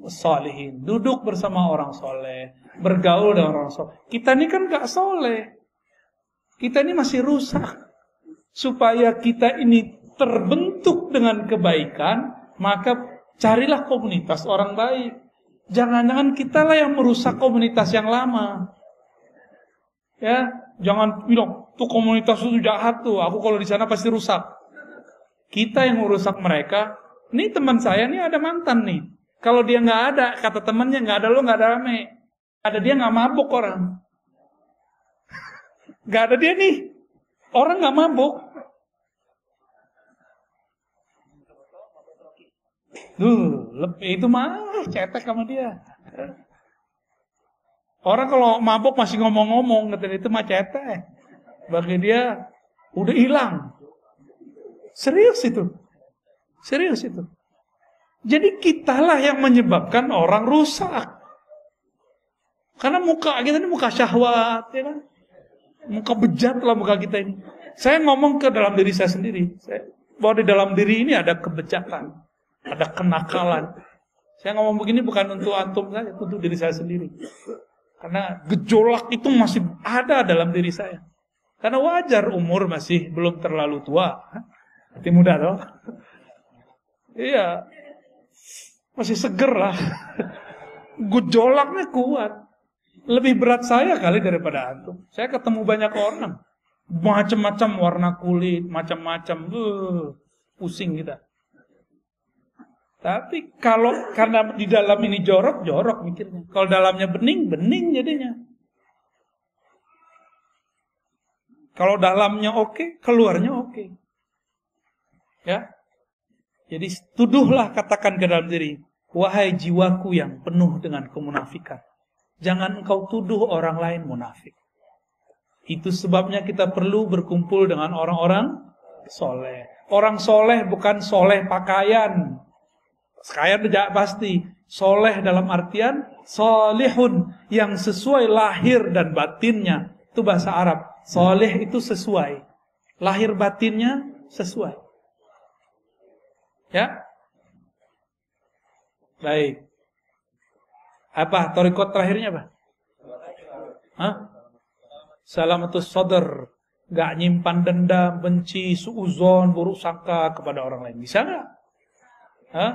sholihin. Duduk bersama orang soleh, bergaul dengan orang soleh. Kita ini kan gak soleh. Kita ini masih rusak. Supaya kita ini terbentuk dengan kebaikan, maka carilah komunitas orang baik. Jangan-jangan kita lah yang merusak komunitas yang lama. Ya, jangan bilang tuh komunitas itu jahat tuh. Aku kalau di sana pasti rusak. Kita yang merusak mereka. Nih teman saya nih ada mantan nih. Kalau dia nggak ada, kata temannya nggak ada lo nggak ada rame. Ada dia nggak mabuk orang. Nggak ada dia nih. Orang nggak mabuk. Itu mah cetek sama dia. Orang kalau mabuk masih ngomong-ngomong, katanya itu mah cetek. Bagi dia udah hilang. Serius itu. Jadi kitalah yang menyebabkan orang rusak. Karena muka kita ini muka syahwat, ya kan? Muka bejat lah muka kita ini. Saya ngomong ke dalam diri saya sendiri. Bahwa di dalam diri ini ada kebejatan. Ada kenakalan. Saya ngomong begini bukan untuk antum saja, untuk diri saya sendiri. Karena gejolak itu masih ada dalam diri saya. Karena wajar umur masih belum terlalu tua. Masih muda dong. Iya. Masih seger lah. Gejolaknya kuat. Lebih berat saya kali daripada antum. Saya ketemu banyak orang. Macam-macam warna kulit, macam-macam. Pusing kita. Tapi kalau karena di dalam ini jorok mikirnya. Kalau dalamnya bening jadinya. Kalau dalamnya oke, keluarnya oke. Ya. Jadi tuduhlah, katakan ke dalam diri, wahai jiwaku yang penuh dengan kemunafikan. Jangan engkau tuduh orang lain munafik. Itu sebabnya kita perlu berkumpul dengan orang-orang soleh. Orang soleh bukan soleh pakaian. Sekaya pasti. Soleh dalam artian solihun, yang sesuai lahir dan batinnya. Itu bahasa Arab. Soleh itu sesuai. Lahir batinnya sesuai. Ya. Baik. Apa thariqat terakhirnya apa? Hah? Salamatus sadr. Gak nyimpan dendam, benci, suuzon, buruk sangka kepada orang lain. Bisa gak? Hah?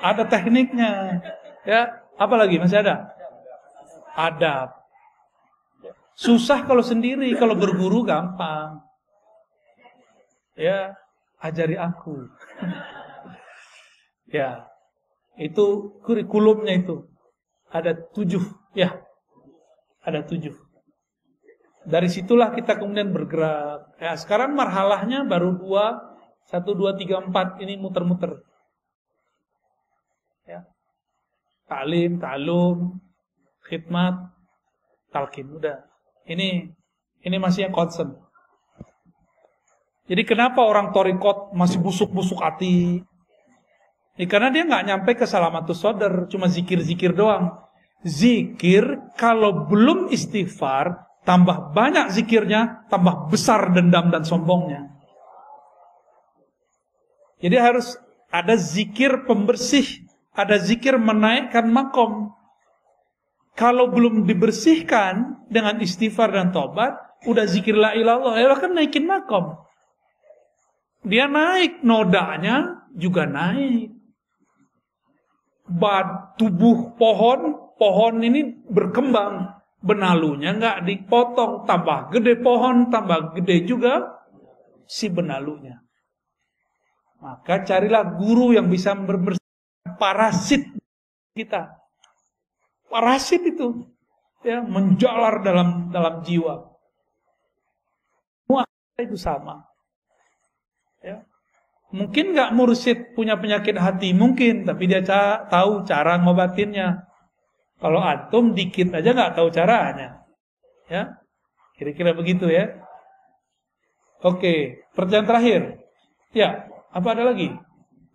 Ada tekniknya. Ya, apa lagi? Masih ada? Adab. Susah kalau sendiri, kalau berguru gampang. Ya, ajari aku. Ya, itu kurikulumnya itu. Ada 7, ya. Ada 7. Dari situlah kita kemudian bergerak. Ya, sekarang marhalahnya baru 2, 1, 2, 3, 4 ini muter-muter. Ya. Ta'lim, ta'alum, khidmat, talqin, udah. Ini masih yang concern. Jadi kenapa orang thariqat masih busuk-busuk hati? Ya, karena dia nggak nyampe ke salamatus sadr, cuma zikir-zikir doang. Zikir kalau belum istighfar, tambah banyak zikirnya, tambah besar dendam dan sombongnya. Jadi harus ada zikir pembersih, ada zikir menaikkan makom. Kalau belum dibersihkan dengan istighfar dan tobat, udah zikir la ilallah, ya kan naikin makom. Dia naik, nodanya juga naik. Tubuh pohon ini berkembang. Benalunya nggak dipotong, tambah gede pohon, tambah gede juga si benalunya. Maka carilah guru yang bisa membersihkan parasit kita. Parasit itu ya menjalar dalam jiwa. Semua itu sama. Ya. Mungkin nggak mursyid punya penyakit hati, mungkin, tapi dia tahu cara ngobatinnya. Kalau antum dikit aja nggak tahu caranya, ya, kira-kira begitu ya. Oke, pertanyaan terakhir, ya, apa ada lagi?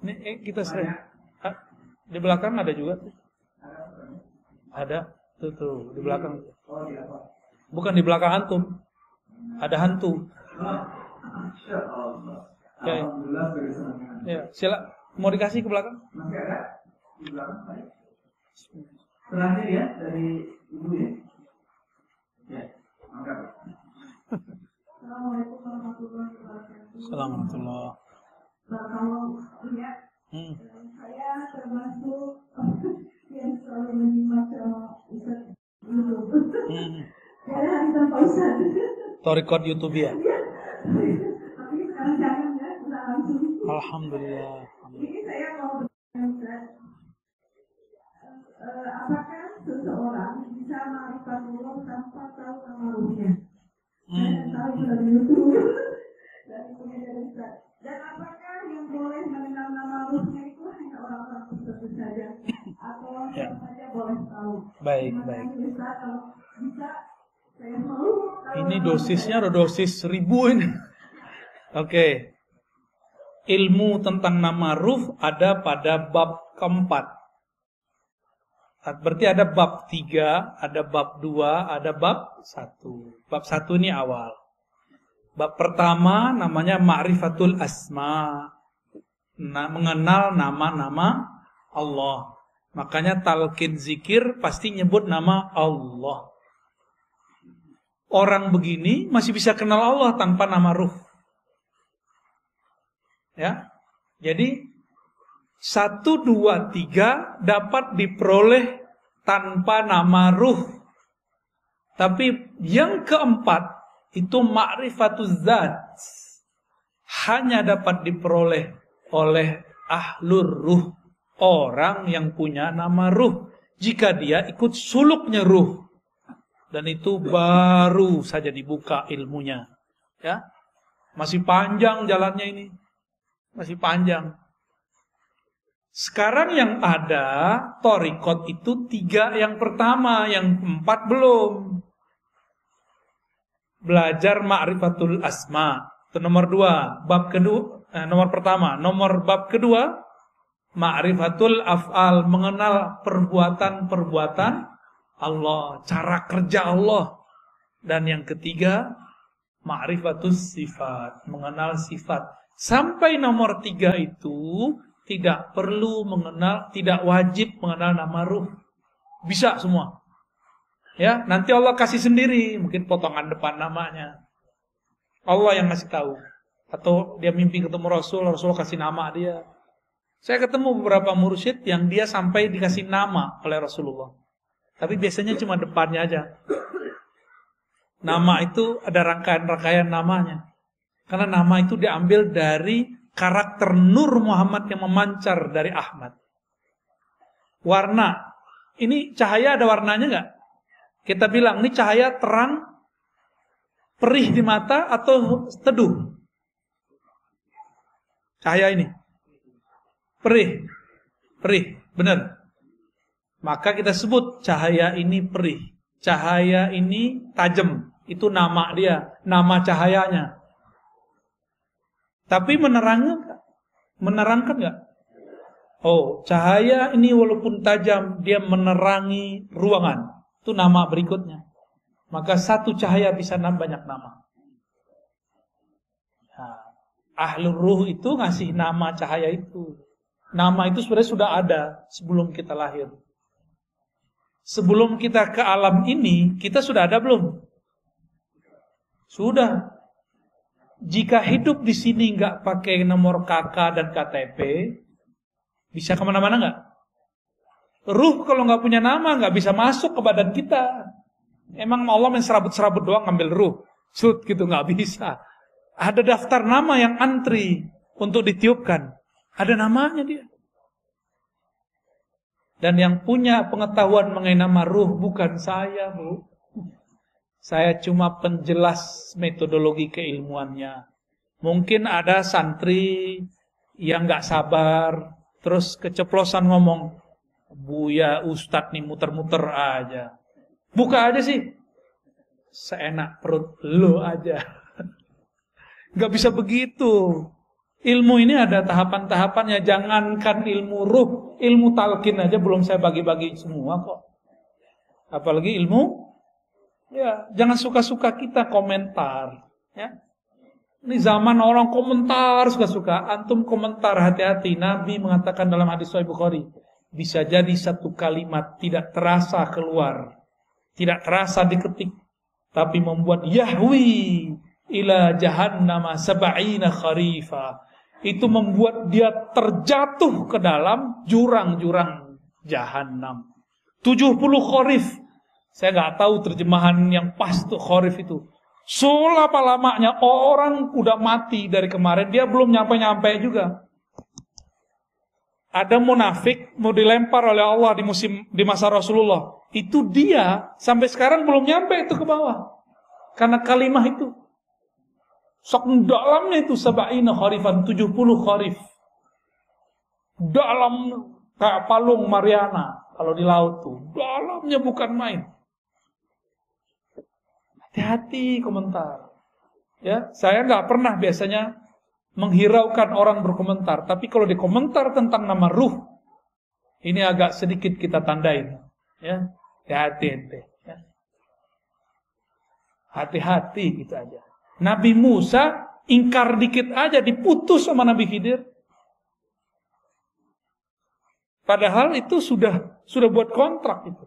Ini kita sering di belakang ada juga tuh. Ada, tuh di belakang. Bukan di belakang antum, ada hantu. Ya, ya, sila, mau dikasih ke belakang? Masih ada di belakang saya. Terakhir ya dari ibu ya. Ya, angkat. Assalamualaikum warahmatullahi wabarakatuh. Assalamualaikum. Kalau ya, saya termasuk yang selalu menyimak Ustaz YouTube. Karena hari tanpa Ustaz. Thariqat YouTube ya. Tapi sekarang jangan ya, sudah langsung. Alhamdulillah. Ini saya mau bertanya Ustaz. Apakah seseorang bisa ma'rifatullah tanpa tahu nama ruhnya? Saya tahu dari YouTube dari pengajaran Ustaz. Dan apakah yang boleh mengenal nama ruhnya itu hanya orang-orang tertentu saja atau siapa saja boleh tahu? Baik. Ustaz, kalau bisa saya mau. Ini dosisnya ada dosis 1000 ini. Oke. Ilmu tentang nama ruh ada pada bab keempat. Berarti ada bab 3, ada bab 2, ada bab 1. Bab 1 ini awal. Bab pertama namanya Ma'rifatul Asma. Mengenal nama-nama Allah. Makanya talqin zikir pasti nyebut nama Allah. Orang begini masih bisa kenal Allah tanpa nama ruh. Ya. Jadi 1, 2, 3 dapat diperoleh tanpa nama ruh. Tapi yang keempat itu ma'rifatuz zat. Hanya dapat diperoleh oleh ahlur ruh. Orang yang punya nama ruh. Jika dia ikut suluknya ruh. Dan itu baru saja dibuka ilmunya. Ya, masih panjang jalannya ini. Masih panjang. Sekarang yang ada thariqat itu 3 yang pertama, yang 4 belum. Belajar ma'rifatul asma. Itu nomor 2. Bab kedua, nomor pertama. Nomor bab kedua Ma'rifatul af'al, mengenal perbuatan-perbuatan Allah, cara kerja Allah. Dan yang ketiga, ma'rifatus sifat, mengenal sifat. Sampai nomor 3 itu tidak perlu mengenal, tidak wajib mengenal nama ruh. Bisa semua. Ya, nanti Allah kasih sendiri, mungkin potongan depan namanya. Allah yang ngasih tahu. Atau dia mimpi ketemu Rasul, Rasul kasih nama dia. Saya ketemu beberapa mursyid yang dia sampai dikasih nama oleh Rasulullah. Tapi biasanya cuma depannya aja. Nama itu ada rangkaian-rangkaian namanya. Karena nama itu diambil dari karakter Nur Muhammad yang memancar dari Ahmad. Warna. Ini cahaya ada warnanya nggak? Kita bilang, ini cahaya terang, perih di mata atau teduh? Cahaya ini. Perih. Perih, benar. Maka kita sebut cahaya ini perih. Cahaya ini tajam. Itu nama dia, nama cahayanya. Tapi menerangkan nggak? Oh, cahaya ini walaupun tajam, dia menerangi ruangan. Itu nama berikutnya. Maka satu cahaya bisa banyak nama. Nah, Ahlul Ruh itu ngasih nama cahaya itu. Nama itu sebenarnya sudah ada sebelum kita lahir. Sebelum kita ke alam ini, kita sudah ada belum? Sudah. Jika hidup di sini nggak pakai nomor KK dan KTP, bisa kemana-mana nggak? Ruh kalau nggak punya nama nggak bisa masuk ke badan kita. Emang Allah main serabut-serabut doang ngambil ruh, shoot gitu, nggak bisa. Ada daftar nama yang antri untuk ditiupkan. Ada namanya dia. Dan yang punya pengetahuan mengenai nama ruh bukan saya, Bu. Saya cuma penjelas metodologi keilmuannya. Mungkin ada santri yang nggak sabar, terus keceplosan ngomong, Buya Ustadz nih muter-muter aja. Buka aja sih. Seenak perut lo aja. Nggak bisa begitu. Ilmu ini ada tahapan-tahapannya. Jangankan ilmu ruh, ilmu talqin aja belum saya bagi-bagi semua kok. Apalagi ilmu. Ya, jangan suka-suka kita komentar. Ya, ini zaman orang komentar suka-suka. Antum komentar, hati-hati. Nabi mengatakan dalam hadis Sahih Bukhari, bisa jadi satu kalimat tidak terasa keluar, tidak terasa diketik, tapi membuat yahwi ila jahannama sab'ina kharifa. Itu membuat dia terjatuh ke dalam jurang-jurang jahanam. 70 kharif. Saya nggak tahu terjemahan yang pas tuh kharif itu. Selama lamanya orang udah mati dari kemarin, dia belum nyampe-nyampe juga. Ada munafik mau dilempar oleh Allah di masa Rasulullah. Itu dia sampai sekarang belum nyampe itu ke bawah. Karena kalimah itu. Sok dalamnya itu sab'ina kharifan, 70 kharif. Dalam kayak palung Mariana kalau di laut tuh. Dalamnya bukan main. Hati-hati komentar. Ya, saya nggak pernah biasanya menghiraukan orang berkomentar, tapi kalau dikomentar tentang nama ruh, ini agak sedikit kita tandain. Ya, hati-hati. Ya. Hati-hati gitu aja. Nabi Musa ingkar dikit aja diputus sama Nabi Khidir. Padahal itu sudah buat kontrak itu.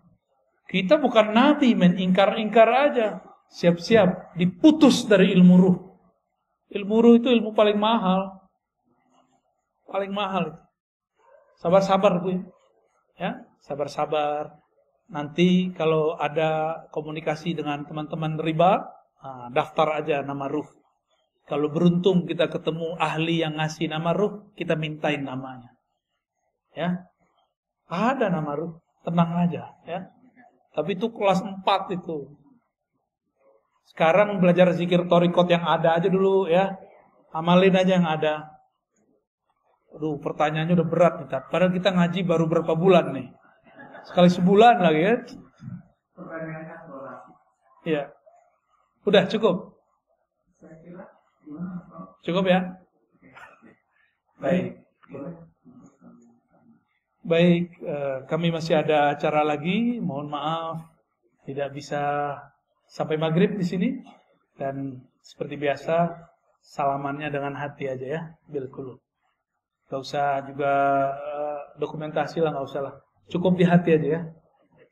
Kita bukan nabi, ingkar-ingkar aja. Siap-siap diputus dari ilmu ruh. Ilmu ruh itu ilmu paling mahal. Paling mahal itu. Sabar-sabar Bu. Ya, sabar-sabar. Nanti kalau ada komunikasi dengan teman-teman riba, daftar aja nama ruh. Kalau beruntung kita ketemu ahli yang ngasih nama ruh, kita mintain namanya. Ya. Ada nama ruh, tenang aja ya. Tapi itu kelas 4 itu. Sekarang belajar zikir thariqat yang ada aja dulu ya. Amalin aja yang ada. Aduh, pertanyaannya udah berat nih. Padahal kita ngaji baru berapa bulan nih. Sekali sebulan lagi ya. Pertanyaannya eksplorasi. Iya. Udah cukup. Saya kira gimana? Cukup ya? Baik. Baik, kami masih ada acara lagi. Mohon maaf tidak bisa sampai maghrib di sini. Dan seperti biasa, salamannya dengan hati aja ya, bil qulub. Gak usah juga dokumentasi lah, gak usah lah. Cukup di hati aja ya.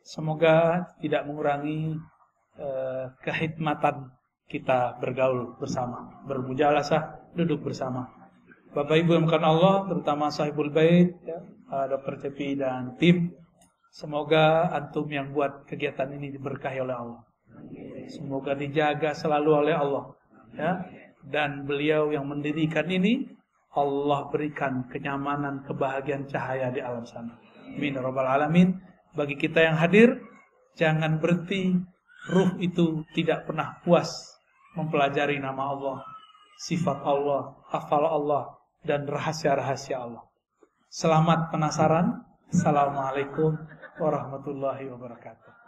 Semoga tidak mengurangi kehikmatan kita bergaul bersama, bermujalasah, duduk bersama. Bapak Ibu yang bukan Allah, terutama sahibul bait, ya, Dr. Cepi dan tim, semoga antum yang buat kegiatan ini diberkahi oleh Allah. Semoga dijaga selalu oleh Allah, ya. Dan beliau yang mendirikan ini, Allah berikan kenyamanan, kebahagiaan, cahaya di alam sana. Amin ya rabbal alamin. Bagi kita yang hadir, jangan berhenti. Ruh itu tidak pernah puas mempelajari nama Allah, sifat Allah, hafal Allah, dan rahasia-rahasia Allah. Selamat penasaran. Assalamualaikum warahmatullahi wabarakatuh.